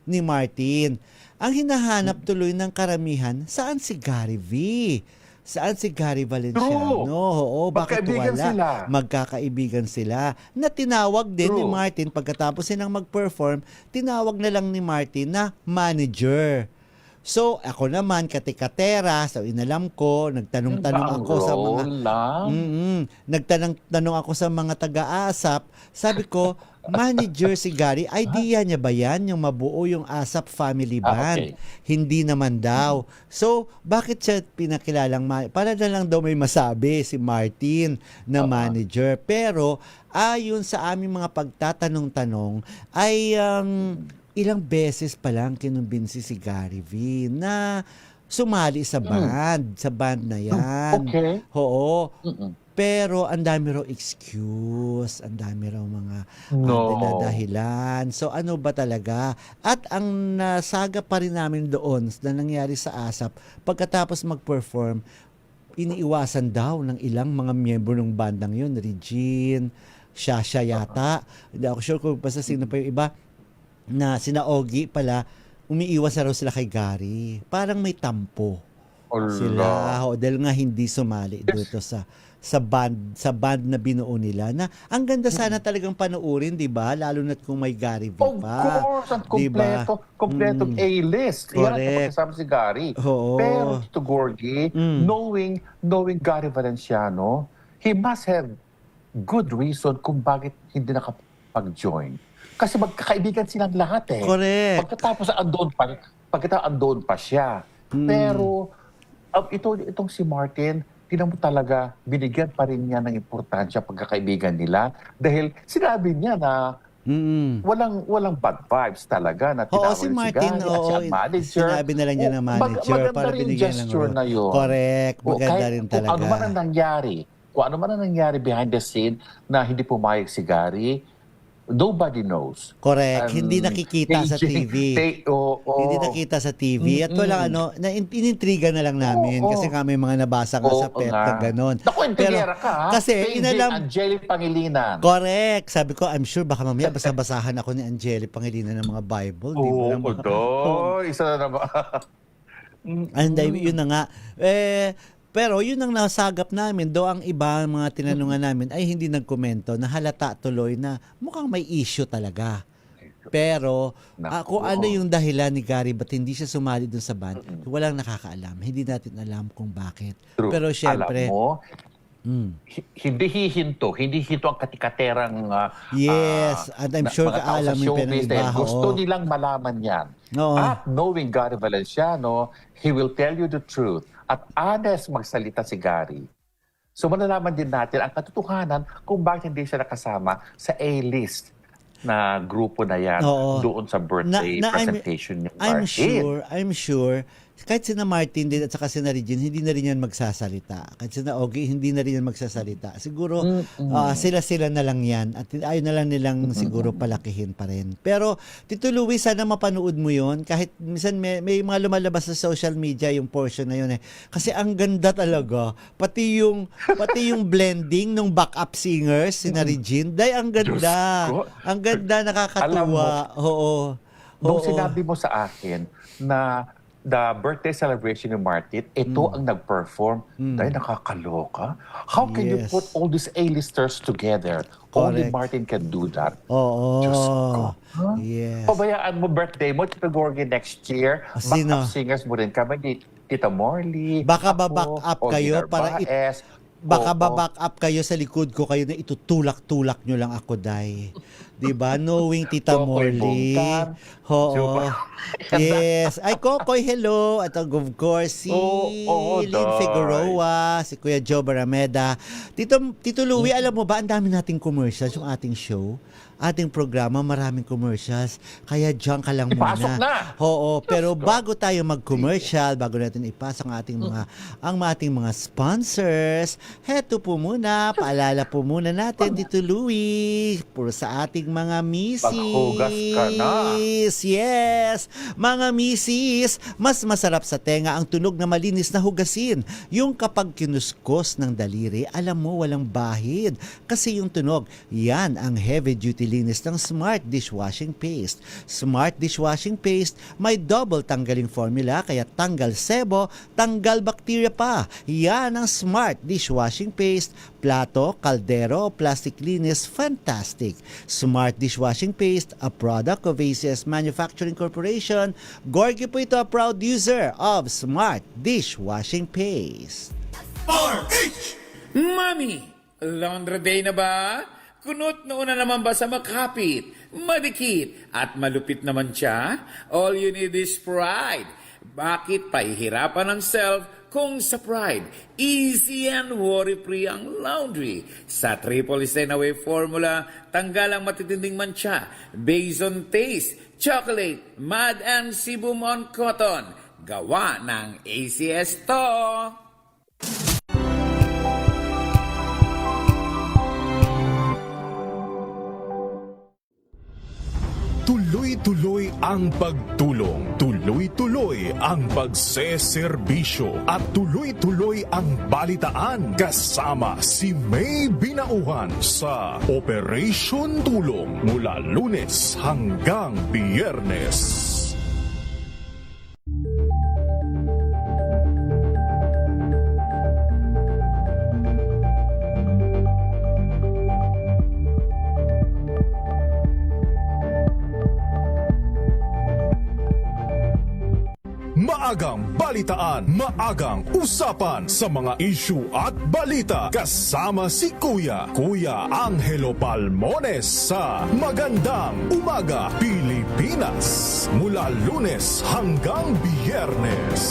ni Martin. Ang hinahanap tuloy ng karamihan, saan si Gary V? Saan si Gary Valenciano? True. Oo, bakit Magkaibigan wala? sila. Magkakaibigan sila. Na tinawag din ni True. Martin, pagkatapos silang mag-perform, tinawag na lang ni Martin na manager. So, ako naman, katikatera, so inalam ko, nagtanong-tanong ako sa mga... Nagtanong ako sa mga taga-ASAP. Sabi ko, manager si Gary, idea niya ba yan, yung mabuo yung ASAP Family Band? Okay. Hindi naman daw. So, bakit siya pinakilalang para na lang daw may masabi si Martin na manager. Pero, ayon sa aming mga pagtatanong-tanong, ay ilang beses pa lang kinumbinsi si Gary V na sumali sa band na yan. Okay. Oo. Pero ang dami raw excuse, ang dami raw mga dahilan. So ano ba talaga? At ang nasaga pa rin namin doon na nangyari sa ASAP, pagkatapos mag-perform, iniiwasan daw ng ilang mga miyembro ng bandang yun, Regine, Shasha yata. Hindi ako sure kung basta sino pa yung iba, na sina Ogie pala, umiiwas na raw sila kay Gary. Parang may tampo sila. Dahil nga hindi sumali dito sa band na binuo nila na ang ganda sana talagang panoorin, 'di ba? Lalo na't kung may Gary V Of pa. course, at Diba? kompletong A-list. Yan ang Correct. kasama si Gary. Oo. Pero Tito Gorgie, knowing Gary Valenciano, he must have good reason kung bakit hindi nakapag-join. Kasi magkakaibigan silang lahat eh. Correct. Pagkatapos andoon pa siya. Pero itong si Martin, tinan mo talaga, binigyan pa rin niya ng importansya pagkakaibigan nila dahil sinabi niya na walang bad vibes talaga na Oo, tinawag si ni Martin, Gary at siya ang manager. sinabi na lang niya na manager maganda para rin binigyan ng gesture na yun. Correct, maganda rin talaga. Kung ano man ang nangyari behind the scene na hindi pumayag si Gary, nobody knows. Correct. Hindi nakikita sa TV. Hindi nakita sa TV. At wala inintriga na lang namin kasi kami mga nabasa nga sa PET na gano'n. Naku, intigera ka, ha? Kasi Angelic Pangilinan. correct. Sabi ko, I'm sure baka mamaya basa-basahan ako ni Angelic Pangilinan ng mga Bible. Di ba? Oo, doon. Isa na naman. And yun na nga. Pero yun ang nasagap namin. Do ang iba, mga tinanungan namin, ay hindi nagkomento na halata tuloy na mukhang may issue talaga. Pero kung ano yung dahilan ni Gary ba't hindi siya sumali dun sa band, walang nakakaalam. Hindi natin alam kung bakit. True. Pero syempre, Alam mo, hindi hihinto ang katikaterang yes, and I'm sure mga tao sa aalamin pa ng showbiz iba. dahil gusto oo. nilang malaman yan. Oo. At knowing Gary Valenciano, he will tell you the truth. At honest magsalita si Gary. So malalaman din natin ang katotohanan kung bakit hindi siya nakasama sa A-list na grupo na yan Oo. doon sa birthday presentation ni Martin. I'm sure, kahit sina Martin din at saka sina Regine, hindi na rin yan magsasalita. Kahit sina Ogie, hindi na rin yan magsasalita. Siguro, sila-sila na lang yan. At ayaw na lang nilang siguro palakihin pa rin. Pero, Tito Louie, sana mapanood mo yon. Kahit minsan may mga lumalabas sa social media yung portion na yun eh. Kasi ang ganda talaga. Pati yung blending ng backup singers, sina Regine, ang ganda. Diyos ko. Ang ganda, nakakatuwa. Oo. Nung sinabi mo sa akin na the birthday celebration ni Martin, ito ang nag-perform. Dahil nakakaloka. How can you Yes. put all these A-listers together? Only Correct. Martin can do that. Oo. Diyos ko. Huh? Yes. Pabayaan mo birthday mo, Tito Gorgie, next year. Sino? Backup singers mo rin kami. Tita Morley. Baka ako, ba-back up Ogie kayo para Narvaez. Baka Oo. ba-back up kayo sa likod ko kayo na itutulak-tulak nyo lang ako, Day. Diba? Knowing Tita Kokoy Morley. Bungkan. Oo. Diba? Yes. Ay, Kokoy, hello. At of course, si Oo, Lynn Day. Figueroa, si Kuya Joe Barameda. Tito Louie, alam mo ba, ang dami nating commercials yung ating show. Ating programa, maraming commercials. Kaya dyan ka lang Ipasok muna. na! Oo, pero bago tayo mag-commercial, bago natin ipasok ang ating mga sponsors, heto po muna, paalala po muna natin, Tito Louie, puro sa ating mga misis. Paghugas ka na. Yes, mga misis, mas masarap sa tenga ang tunog na malinis na hugasin. Yung kapag kinuskos ng daliri, alam mo walang bahid. Kasi yung tunog, yan ang heavy-duty linis ng Smart Dishwashing Paste. Smart Dishwashing Paste may double tanggaling formula kaya tanggal sebo, tanggal bakterya pa. Yan ang Smart Dishwashing Paste. Plato, kaldero, plastic linis, fantastic. Smart Dishwashing Paste, a product of ACS Manufacturing Corporation. Gorgie po ito, a proud user of Smart Dishwashing Paste. Mami, laundry day na ba? Kunot na naman ba sa makapit, madikit, at malupit naman siya? All you need is pride. Bakit pahihirapan ng self kung sa Pride, easy and worry-free ang laundry? Sa triple stain away formula, tanggal ang matitinding mancha based on taste, chocolate, mud, and Sibumon cotton. Gawa ng ACS to. Tuloy-tuloy ang pagtulong, tuloy-tuloy ang pagseserbisyo at tuloy-tuloy ang balitaan kasama si May Binauhan sa Operation Tulong mula Lunes hanggang Biyernes. Maagang balitaan, maagang usapan sa mga issue at balita kasama si Kuya Angelo Palmones sa Magandang Umaga Pilipinas mula Lunes hanggang Biyernes.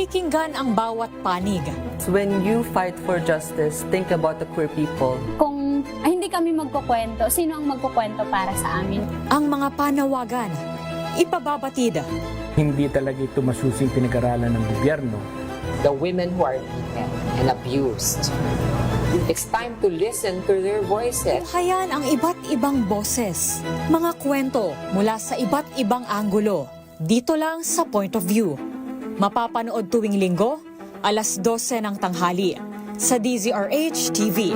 Pakikinggan ang bawat panig. When you fight for justice, think about the queer people. Kung hindi kami magkukwento, sino ang magkukwento para sa amin? Ang mga panawagan, ipababatid. Hindi talaga ito masusing pinag-aralan ng gobyerno. The women who are beaten and abused. It's time to listen to their voices. Tunghayan ang iba't ibang boses, mga kwento mula sa iba't ibang anggulo. Dito lang sa Point of View. Mapapanood tuwing linggo, alas 12 ng tanghali sa DZRH TV.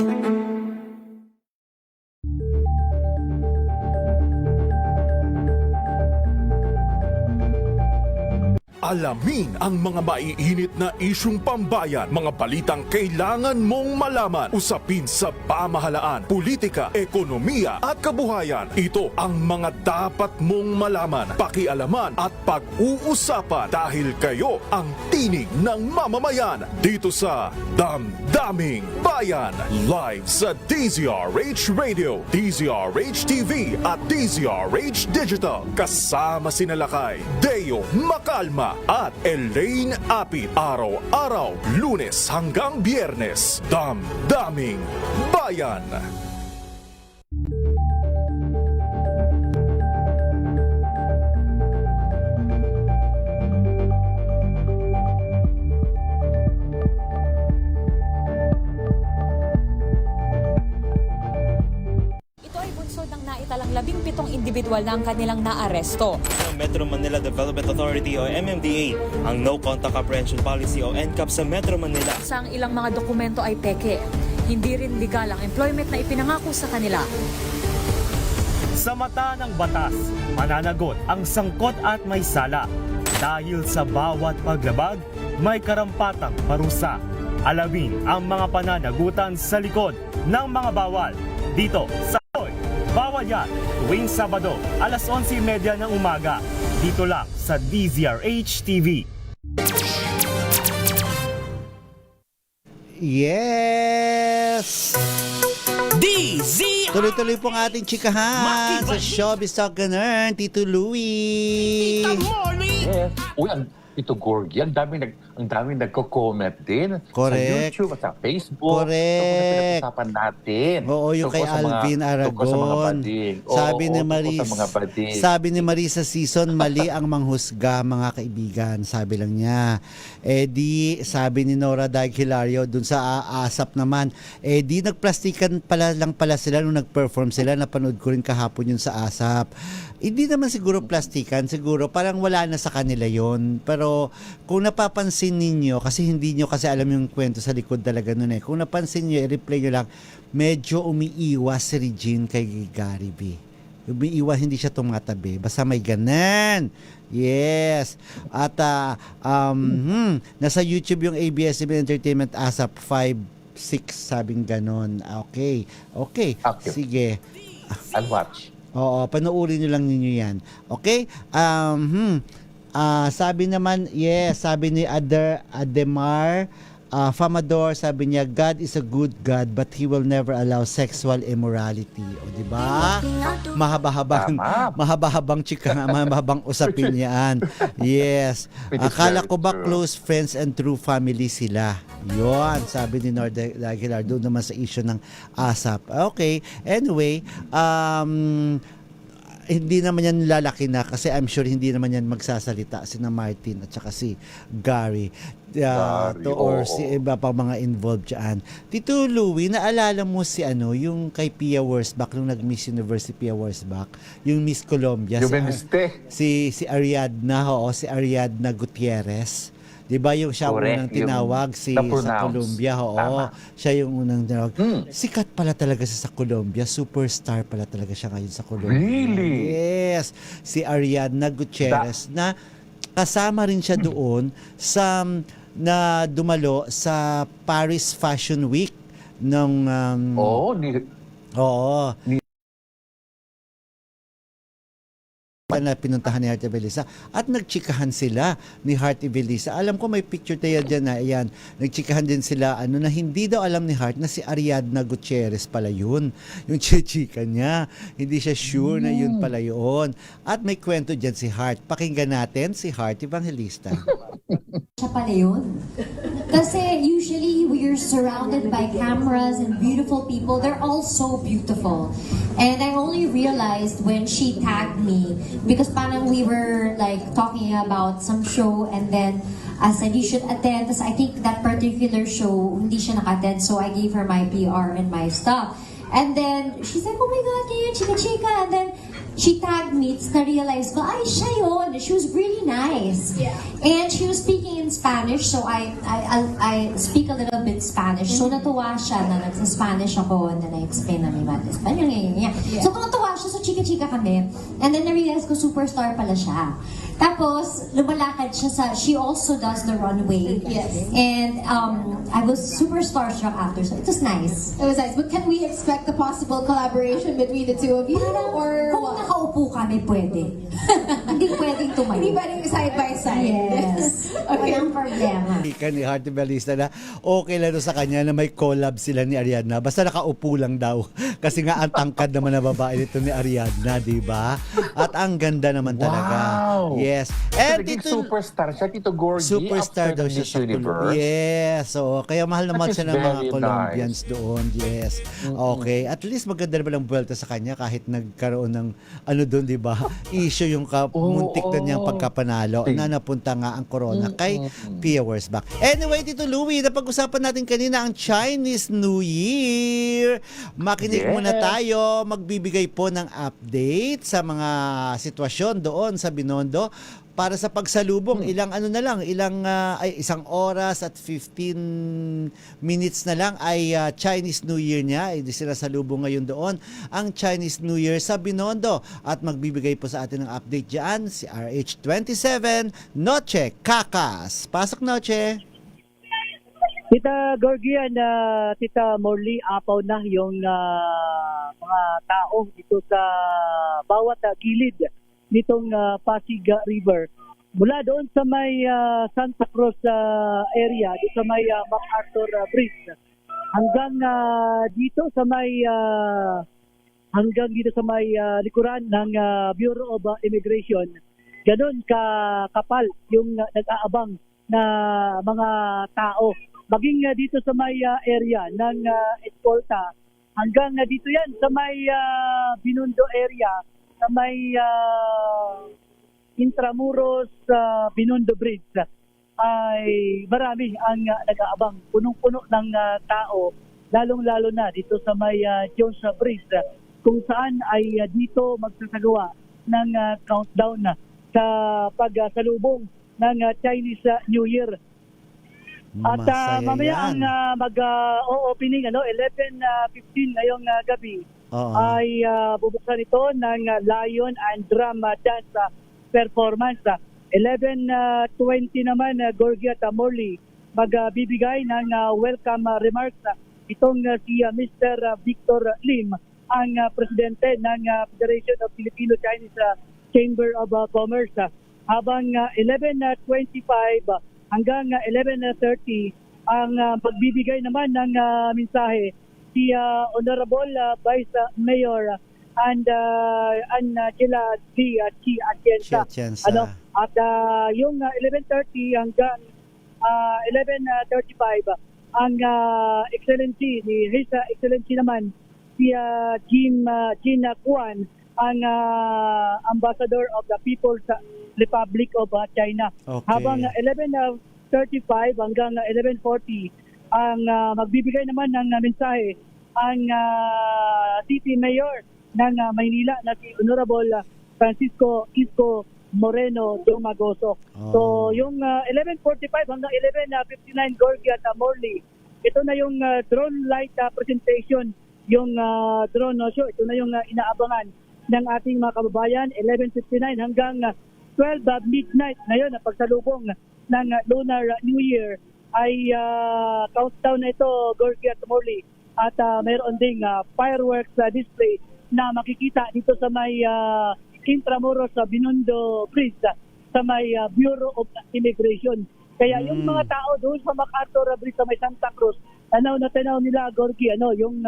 Alamin ang mga maiinit na isyung pambayan, mga balitang kailangan mong malaman, usapin sa pamahalaan, politika, ekonomiya at kabuhayan. Ito ang mga dapat mong malaman, pakialaman at pag-uusapan dahil kayo ang tinig ng mamamayan dito sa Damdaming Bayan. Live sa DZRH Radio, DZRH TV at DZRH Digital. Kasama sina Lakay, Deo Macalma at Elaine Apit. Araw-araw, Lunes hanggang Biyernes. Damdaming Bayan. Naitalang 17 individual na ang kanilang naaresto. Metro Manila Development Authority o MMDA ang No Contact Apprehension Policy o NCAP sa Metro Manila. Sa ang ilang mga dokumento ay peke. Hindi rin legal ang employment na ipinangako sa kanila. Sa mata ng batas, mananagot ang sangkot at may sala. Dahil sa bawat paglabag, may karampatang parusa. Alamin ang mga pananagutan sa likod ng mga bawal. Dito sa Bawal Yan, tuwing Sabado, alas 11:30 ng umaga. Dito lang sa DZRH TV. Yes! DZRH! Tuloy-tuloy po ang ating chikahan sa Showbiz Talk Ganun, Tito Louie. Tita Molly! Yes. Uy, ito Gorgie, ang daming nagko-comment din Correct. sa YouTube at sa Facebook. Correct. Tungkol na pinag-usapan natin. Oo, yung kay Tungkol sa Alvin tungkol sa mga Aragon. bading. Sabi ni tungkol Maris, sa mga bading. sabi ni Marisa Season, mali ang manghusga mga kaibigan, sabi lang niya. Di sabi ni Nora Hilario dun sa ASAP naman, di nagplastikan lang pala sila nung nag-perform sila, napanood ko rin kahapon yun sa ASAP. Hindi naman siguro plastikan, siguro parang wala na sa kanila yon. Pero kung napapansin ninyo, kasi hindi nyo kasi alam yung kwento sa likod talaga nun eh. Kung napansin nyo, i-replay nyo lang, medyo umiiwas si Regine kay Gary B. Umiiwas, hindi siya tumatabi. Basta may ganan. Yes. At nasa YouTube yung ABS-CBN Entertainment ASAP 5-6, sabing ganon. Okay. Sige. I'll watch. Oo, panoorin nyo lang ninyo yan. Okay? Sabi naman, sabi ni Ademar Famador, sabi niya, God is a good God but He will never allow sexual immorality. O, di ba? Mahaba-habang chika, mahaba-habang usapin yan. Yes. Akala ko ba close friends and true family sila? Yon, sabi ni Norda Aguilar, doon naman sa issue ng ASAP. Okay, anyway, hindi naman yan lalaki na kasi I'm sure hindi naman yan magsasalita si na Martin at saka si Gary or si iba pa mga involved dyan. Tito Louie, naalala mo si yung kay Pia Wurzbach nung nag-Miss Universe si Pia Wurzbach, yung Miss Colombia, si Ariadna, si Ariadna Gutierrez. 'Di ba yung siya unang tinawag sa Colombia, siya yung unang tinawag. Sikat pala talaga siya sa Colombia, superstar pala talaga siya ngayon sa Colombia. Really? Yes, si Ariadna Gutierrez na kasama rin siya doon na dumalo sa Paris Fashion Week ng na pinuntahan ni Heart Evelisa at nagchikahan sila ni Heart Evelisa. Alam ko may picture tayo dyan na ayan, nagchikahan din sila na hindi daw alam ni Heart na si Ariadna Gutierrez pala yun. Yung chika niya. Hindi siya sure na yun pala yun. At may kwento dyan si Heart. Pakinggan natin si Heart Evangelista. Siya pala yun. Kasi usually we're surrounded by cameras and beautiful people. They're all so beautiful. And I only realized when she tagged me because parang we were like talking about some show and then I said you should attend. Tapos I think that particular show, hindi siya naka-attend. So I gave her my PR and my stuff. And then she's like, oh my God, ganyan, chika-chika. And then she tagged me, it's na-realize ko, ay, siya yun. She was really nice. Yeah. And she was speaking in Spanish, so I speak a little bit Spanish. So natuwa siya na nagsa-Spanish ako, and then I explain na may mati Spanish. Yeah. So natuwa siya, so chika-chika kami. And then na-realize ko, superstar pala siya. Tapos, lumalakad siya sa, she also does the runway. Yes. And I was super starstruck after, so it was nice. It was nice. But can we expect a possible collaboration between the two of you? Or Kung what? nakaupo kami, pwede. Hindi pwedeng tumayo. Hindi pwedeng side by side. Yes. Okay. Walang problema. Ika ni Heart Evangelista na okay lang doon sa kanya na may collab sila ni Ariadna. Basta nakaupo lang daw. Kasi nga ang tangkad naman na babae nito ni Ariadna, di ba? At ang ganda naman talaga. Wow! Yes. So, And naging dito, superstar siya, Tito Gorgie, superstar after daw the siya Miss sa Universe. Yes. So, kaya mahal naman That is siya ng mga very Colombians nice. doon. Yes. Okay. At least maganda naman ang buwelta sa kanya kahit nagkaroon ng ano doon, di ba? Issue yung muntik na niyang pagkapanalo na napunta nga ang corona kay Pia Wurzbach. Anyway, Tito Louie, napag-usapan natin kanina ang Chinese New Year. Makinig Yes. muna tayo. Magbibigay po ng update sa mga sitwasyon doon sa Binondo para sa pagsalubong. Ilang isang oras at 15 minutes na lang ay Chinese New Year niya. Hindi sila salubong ngayon doon ang Chinese New Year sa Binondo. At magbibigay po sa atin ng update dyan si RH27 Noche Kakas. Pasok, Noche. Tita Gorgian, Tita Morley, apaw na yung mga tao dito sa bawat gilid nitong Pasig River. Mula doon sa may Santa Cruz area, dito sa may MacArthur Bridge, hanggang dito sa may likuran ng Bureau of Immigration. Ganon kapal yung nag-aabang na mga tao. Maging dito sa may area ng Escolta, hanggang dito yan sa may Binondo area, sa may Intramuros Binondo Bridge, ay marami ang nag-aabang. Punong-puno ng tao, lalong-lalo na dito sa may Jones Bridge, kung saan ay dito magsasagawa ng countdown sa pagsalubong ng Chinese New Year. At Masaya mamaya yan. ang mag-opening 11:15 ngayong gabi ay bubuksan ito ng Lion and Drum Dance performance. 11:20 naman Gorgie at Morley magbibigay ng welcome remarks itong si Mr. Victor Lim, ang presidente ng Federation of Filipino-Chinese Chamber of Commerce. Habang 11:25 hanggang 11:30 ang pagbibigay naman ng mensahe si Honorable Vice Mayor and Angela G. Atienza. At yung 11:30 hanggang 11:35 ang Excellency ni His Excellency naman si Jin Kuan, ang Ambassador of the People's Republic of China. Okay. Habang 11:35 hanggang 11:40 ang magbibigay naman ng mensahe ang City Mayor ng Maynila na si Honorable Francisco Isko Moreno Dumagoso. So yung 11:45 hanggang 11:59 Gorgie at Morley, ito na yung drone light presentation, yung drone show. Ito na yung inaabangan ng ating mga kababayan. 11:59 hanggang 12 midnight ngayon na pagsalubong ng Lunar New Year ay countdown na ito, Gorgie at Morley. At mayroon ding fireworks display na makikita dito sa may Intramuros sa Binondo Bridge sa may Bureau of Immigration. Kaya yung mga tao doon sa MacArthur Bridge sa may Santa Cruz, tanaw nila, Gorgie, yung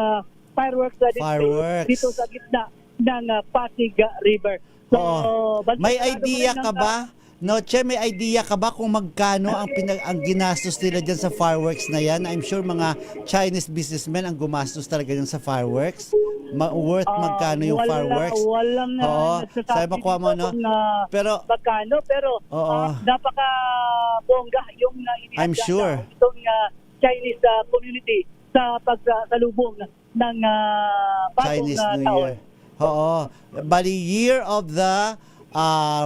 fireworks display dito sa gitna ng Pasig River. So, may idea ka ba Noche, may idea ka ba kung magkano ang ginastos nila dyan sa fireworks na yan? I'm sure mga Chinese businessmen ang gumastos talaga dyan sa fireworks. Worth magkano yung fireworks? Walang sabi makuha mo, no? Pero, magkano, pero napaka-bongga yung inihanda I'm sure. itong Chinese community sa pagsalubong ng bagong Chinese New taon. Year. Bali, Year of the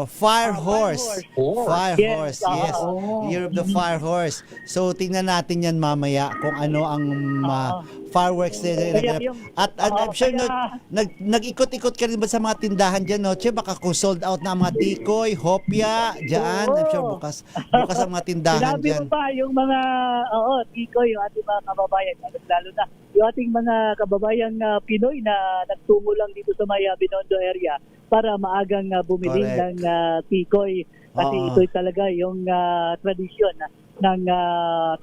Fire Horse. Fire Horse, yes. Year of the Fire Horse. So, tingnan natin yan mamaya kung ano ang fireworks nila. At I'm sure nag-ikot-ikot ka rin ba sa mga tindahan dyan, Noche? Baka kung sold out na ang mga tikoy, hopya, dyan. I'm sure bukas ang mga tindahan Sinabi dyan. mo pa yung mga tikoy, yung ating mga kababayan, lalo na yung ating mga kababayan Pinoy na nagtungo lang dito sa may Binondo area para maagang bumili ng tikoy. Kasi ito'y talaga yung tradisyon ng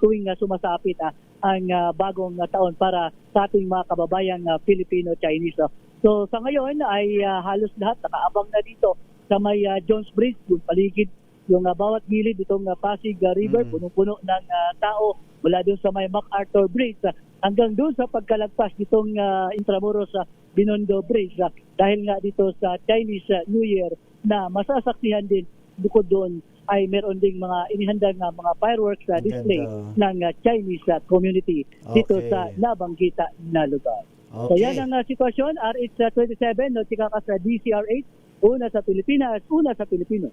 tuwing sumasapit ang bagong taon para sa ating mga kababayang Filipino-Chinese. So sa ngayon ay halos lahat nakaabang na dito sa may Jones Bridge, yung paligid, yung bawat gilid itong Pasig River, punong-puno ng tao mula doon sa may MacArthur Bridge hanggang doon sa pagkalagpas nitong Intramuros Binondo Bridge dahil nga dito sa Chinese New Year na masasaksihan din bukod doon ay meron ding mga inihandang mga fireworks display ng Chinese community dito sa nabanggita na lugar. So yan ang sitwasyon. RH27, Notika ka sa DCR8, una sa Pilipinas, una sa Pilipino.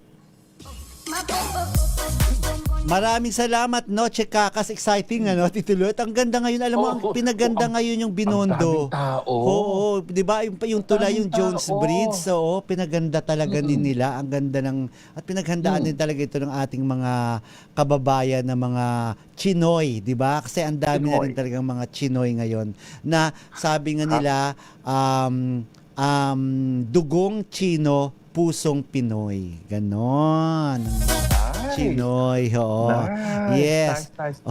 Maraming salamat, Noche Kakas. Exciting, Tito Luet. Ang ganda ngayon. Alam mo, ang pinaganda ngayon yung Binondo. Ang daming tao. Oo, di ba? Yung tulay, yung Jones Bridge. So, pinaganda talaga din nila. Ang ganda at pinaghandaan din talaga ito ng ating mga kababayan na mga Chinoy, di ba? Kasi ang dami na rin talagang mga Chinoy ngayon na sabi nga nila, dugong Chino, pusong Pinoy. Ganon. Chinoy, Yes. Nice.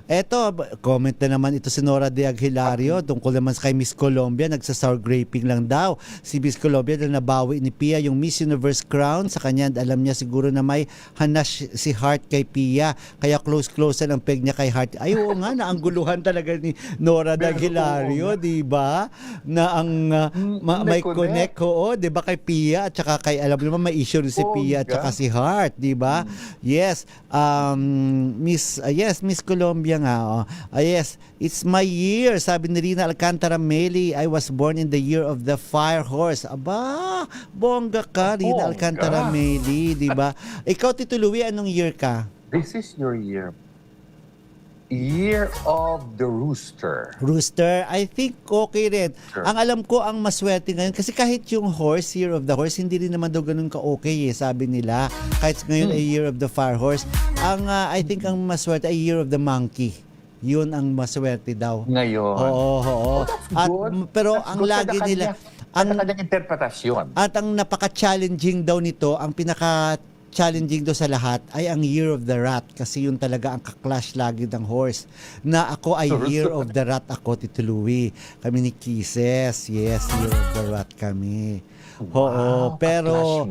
Eto, comment na naman ito si Nora de Aguilario tungkol naman kay Miss Colombia. Nagsa-sour graping lang daw. Si Miss Colombia na nabawi ni Pia yung Miss Universe crown. Sa kanya, alam niya siguro na may hanas si Heart kay Pia. Kaya close ang peg niya kay Heart. Ay, oo nga, naangguluhan talaga ni Nora de Aguilario, di ba? Na ang may connect, di ba, kay Pia at saka kay, alam mo naman, may issue rin si Pia at saka si Heart, di ba? Yes, Miss Colombia nga. Yes, it's my year. Sabi ni Rina Alcantara Meli, I was born in the year of the fire horse. Aba, bongga ka, Rina Alcantara Meli, di ba? Ikaw, Tito Louie, anong year ka? This is your year. Year of the Rooster. Rooster, I think okay rin. Sure. Ang alam ko, ang maswerte ngayon, kasi kahit yung horse, Year of the Horse, hindi rin naman daw ganun ka-okay sabi nila. Kahit ngayon ay Year of the Fire Horse. I think ang maswerte ay Year of the Monkey. Yun ang maswerte daw. Ngayon. Oo. Pero ang lagi nila, ang kanyang interpretasyon. At ang napaka-challenging daw nito, ang pinaka-challenging daw sa lahat ay ang Year of the Rat, kasi yun talaga ang kaklash lagi ng horse. Na ako ay Year of the Rat ako, Tito Louie. Kami ni Kisses. Yes, Year of the Rat kami. Pero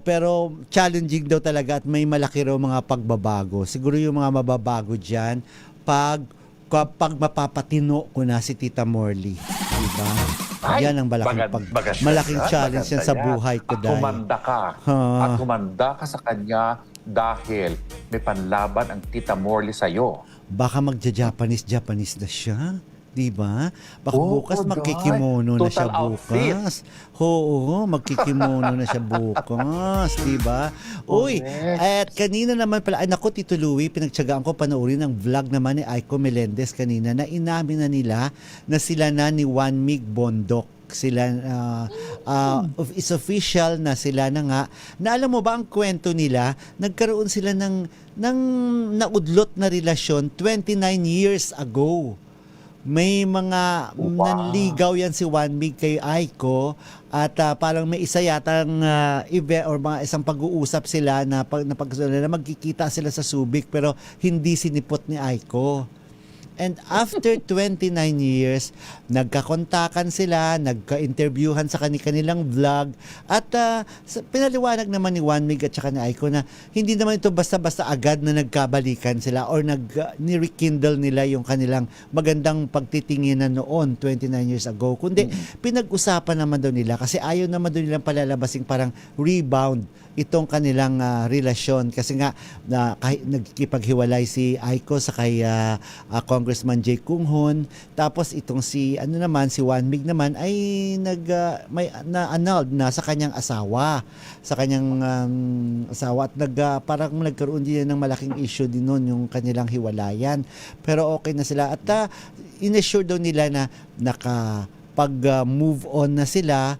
pero challenging daw talaga at may malaki raw mga pagbabago. Siguro yung mga mababago diyan pag mapapatino ko na si Tita Morley, di ba? Yan ang malaking challenge yan sa buhay ko dahil. At humanda ka sa kanya dahil may panlaban ang Tita Morley sa'yo. Baka magja-Japanese na siya. Di ba? Baka bukas magkikimono na siya bukas. Oo, magkikimono na siya bukas. Di ba? Uy, at kanina naman pala, naku, Tito Louie, pinagtsagaan ko panoorin ang vlog naman ni Aiko Melendez kanina na inamin na nila na sila na ni Juan Mig Bondok. Sila, it's official na sila na nga. Na alam mo ba ang kwento nila? Nagkaroon sila ng naudlot na relasyon 29 years ago. May mga nanligaw yan si Juan Mig kay Aiko at parang may isa yatang event or mga isang pag-uusap sila na magkikita sila sa Subic pero hindi sinipot ni Aiko. And after 29 years, nagkakontakan sila, nagka-interviewhan sa kanilang vlog, at pinaliwanag naman ni Juan Mig at saka ni Aiko na hindi naman ito basta-basta agad na nagkabalikan sila or ni-rekindle nila yung kanilang magandang pagtitinginan noon 29 years ago. Kundi pinag-usapan naman daw nila kasi ayaw naman daw nilang palalabasing parang rebound itong kanilang relasyon kasi nga nagkipaghiwalay si Aiko sa kay Congressman Jay Kunghon, tapos itong si Juan Mig naman ay may na-annulled na sa kanyang asawa at parang nagkaroon din ng malaking issue din noon yung kanilang hiwalayan, pero okay na sila at in-assure daw nila na nakapag-move on na sila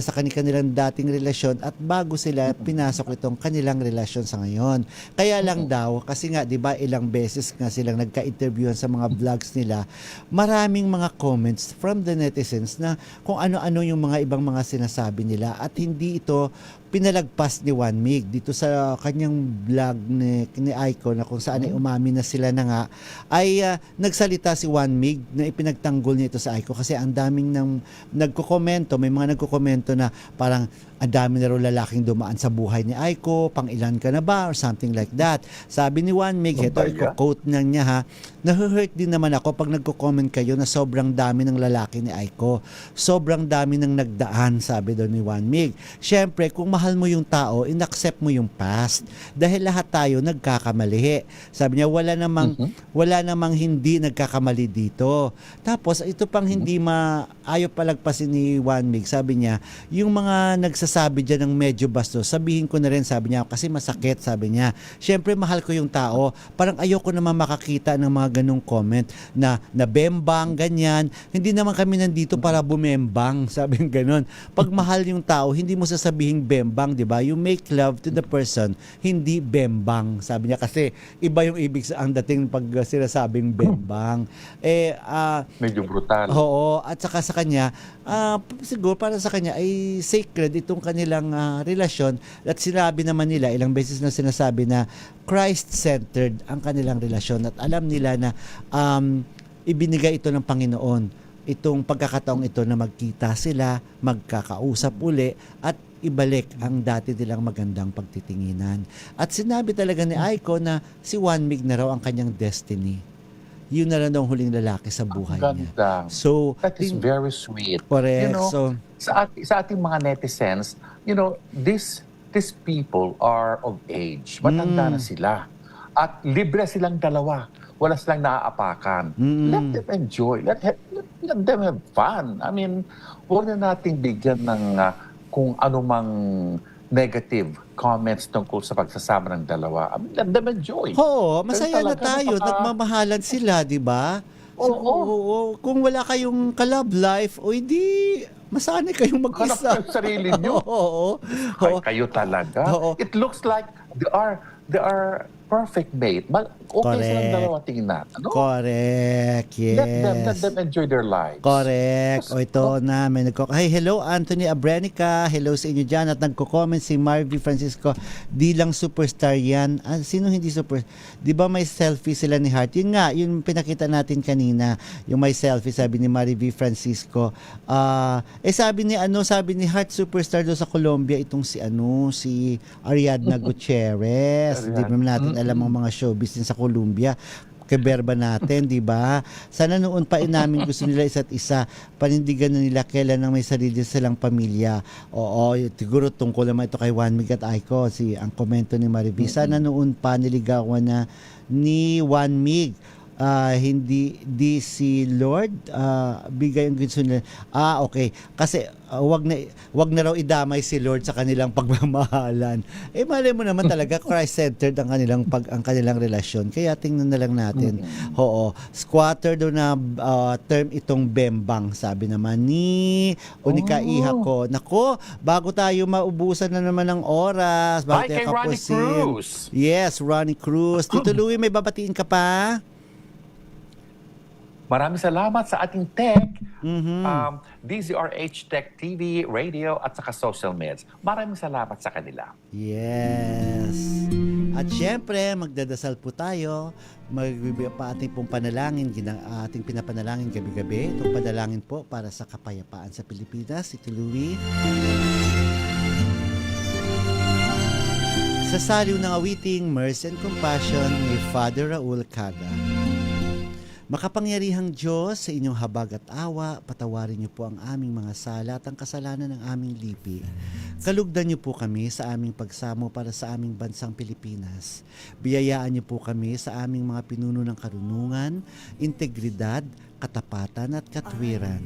sa kanilang dating relasyon at bago sila pinasok itong kanilang relasyon sa ngayon. Kaya lang daw, kasi nga, di ba, ilang beses nga silang nagka-interviewan sa mga vlogs nila, maraming mga comments from the netizens na kung ano-ano yung mga ibang mga sinasabi nila at hindi ito pinalagpas ni Juan Mig dito sa kanyang vlog ni Aiko na kung saan ay umami na sila na nga ay nagsalita si Juan Mig na ipinagtanggol niya ito sa Aiko kasi ang daming may mga nagkokomento na parang ang dami na raw lalaking dumaan sa buhay ni Aiko, pang ilan ka na ba or something like that. Sabi ni Juan Mig, ito i-quote niya ha, nahuhurt din naman ako pag nagko-comment kayo na sobrang dami ng lalaki ni Aiko. Sobrang dami ng nagdaan, sabi doon ni Juan Mig. Siyempre, kung mahal mo yung tao, in-accept mo yung past. Dahil lahat tayo nagkakamali. Sabi niya, wala namang hindi nagkakamali dito. Tapos, ito pang hindi ayaw palagpasin ni Juan Mig. Sabi niya, yung mga nagsasabi dyan ng medyo bastos, sabihin ko na rin, sabi niya, kasi masakit, sabi niya. Siyempre, mahal ko yung tao. Parang ayoko naman makakita ng mga ganong comment na bembang, ganyan. Hindi naman kami nandito para bumembang, sabi ng ganon. Pag mahal yung tao, hindi mo sasabihin bembang, di ba? You make love to the person, hindi bembang. Sabi niya kasi iba yung ibig ang dating pag sinasabing bembang. Medyo brutal. Oo, at saka sa kanya, siguro para sa kanya ay sacred itong kanilang relasyon at sinabi naman nila, ilang beses na sinasabi na Christ-centered ang kanilang relasyon at alam nila na ibinigay ito ng Panginoon itong pagkakataong ito na magkita sila, magkakausap uli at ibalik ang dati nilang magandang pagtitinginan. At sinabi talaga ni Aiko na si Juan Mig na raw ang kanyang destiny. Yun na lang daw ang huling lalaki sa buhay niya. So, that is very sweet. Correct. Sa ating mga netizens, these people are of age. Matanda na sila. At libre silang dalawa. Wala silang naaapakan. Let them enjoy. Let them have fun. I mean, huwag na nating bigyan ng kung anumang negative comments tungkol sa pagsasama ng dalawa. I mean, let them enjoy. Oo, masaya na tayo. Nagmamahalan sila, di ba? Oo. Kung wala kayong ka-love life, o hindi, masanay kayong mag-isa. Hanap yung sarili nyo. Oo. Kayo talaga. It looks like they are perfect mate. Okay silang dalawa tingnan. Ano? Correct, yes. Let them enjoy their lives. Correct. O ito na, may hello Anthony Abrenica. Hello sa inyo dyan. At nagko-comment si Marvy Francisco. Di lang superstar yan. Sino hindi super? Di ba may selfie sila ni Heart? Yun nga, yung pinakita natin kanina. Yung may selfie, sabi ni Marvy Francisco. Sabi ni Heart superstar doon sa Colombia, itong si Ariadna Gutierrez. Di ba natin alam ang mga showbiz din sa Colombia. Keberba natin, di ba? Sana noon pa namin gusto nila isa't isa. Panindigan na nila kailan nang may sarili silang pamilya. Oo, siguro tungkol naman ito kay Juan Mig at Aiko, ang komento ni Mariví. Sana noon pa niligawan na ni Juan Mig. Hindi si Lord bigay ang gusto nila. Okay. Kasi wag na raw idamay si Lord sa kanilang pagmamahalan. Malay mo naman talaga Christ-centered ang kanilang relasyon. Kaya tingnan na lang natin. Oo. Squatter daw na term itong bembang, sabi naman ni Unika Iha ko. Nako, bago tayo maubusan na naman ng oras. Bye kay Ronnie Cruz. Yes, Ronnie Cruz. Tito Louie, may babatiin ka pa? Maraming salamat sa ating tech, DZRH Tech TV, radio, at saka social meds. Maraming salamat sa kanila. Yes. At syempre, magdadasal po tayo. Magbibigay pa ating pong panalangin, ating pinapanalangin gabi-gabi. Itong panalangin po para sa kapayapaan sa Pilipinas. Ito, Louie. Sa saliw ng awiting Mercy and Compassion ni Father Raul Caga. Makapangyarihang Diyos, sa inyong habag at awa, patawarin niyo po ang aming mga sala at ang kasalanan ng aming lipi. Kalugdan niyo po kami sa aming pagsamo para sa aming bansang Pilipinas. Biyayaan niyo po kami sa aming mga pinuno ng karunungan, integridad, katapatan at katwiran.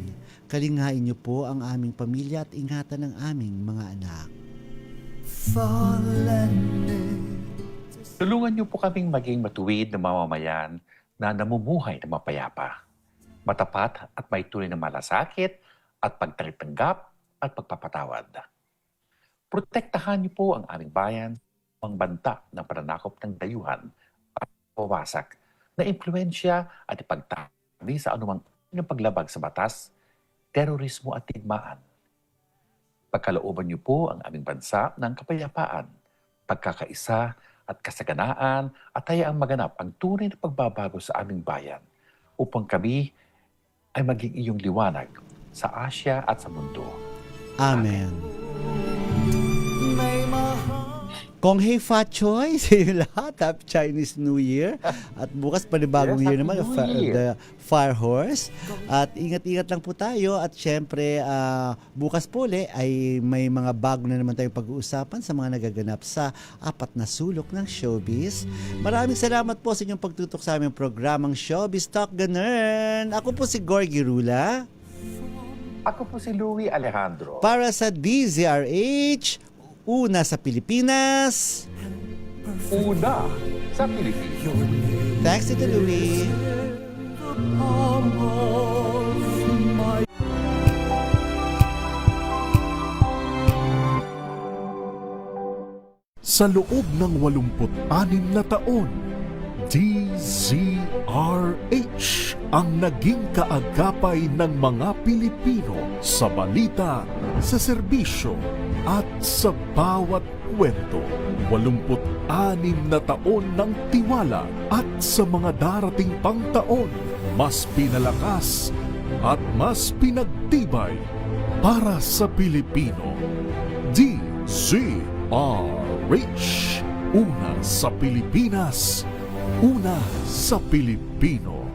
Kalinghain niyo po ang aming pamilya at ingatan ng aming mga anak. Tulungan niyo po kaming maging matuwid na mamamayan na namumuhay na mapayapa, matapat at may tunay na malasakit at pagtanggap at pagpapatawad. Protektahan niyo po ang aming bayan, ang banta ng pananakop ng dayuhan at pawasak na impluensya at ipagtani sa anumang paglabag sa batas, terorismo at digmaan. Pagkalooban niyo po ang aming bansa ng kapayapaan, pagkakaisa at kasaganaan at hayaang maganap ang tunay na pagbabago sa aming bayan upang kami ay maging iyong liwanag sa Asya at sa mundo. Amen. Kung Hei Fa Choi sa inyo lahat, Happy Chinese New Year. At bukas panibagong year naman, the Fire Horse. At ingat-ingat lang po tayo. At syempre, bukas po ulit ay may mga bago na naman tayong pag-uusapan sa mga nagaganap sa apat na sulok ng showbiz. Maraming salamat po sa inyong pagtutok sa aming programang Showbiz Talk Ganun. Ako po si Gorgie Rula. Ako po si Louie Alejandro. Para sa DZRH, una sa Pilipinas. Una sa Pilipinas. Thanks, Tito Louie. Sa loob ng 86 na taon, DZRH ang naging kaagapay ng mga Pilipino sa balita, sa serbisyo, at sa bawat kwento. 86 na taon ng tiwala at sa mga darating pang taon, mas pinalakas at mas pinagtibay para sa Pilipino. DZRH. Una sa Pilipinas, una sa Pilipino.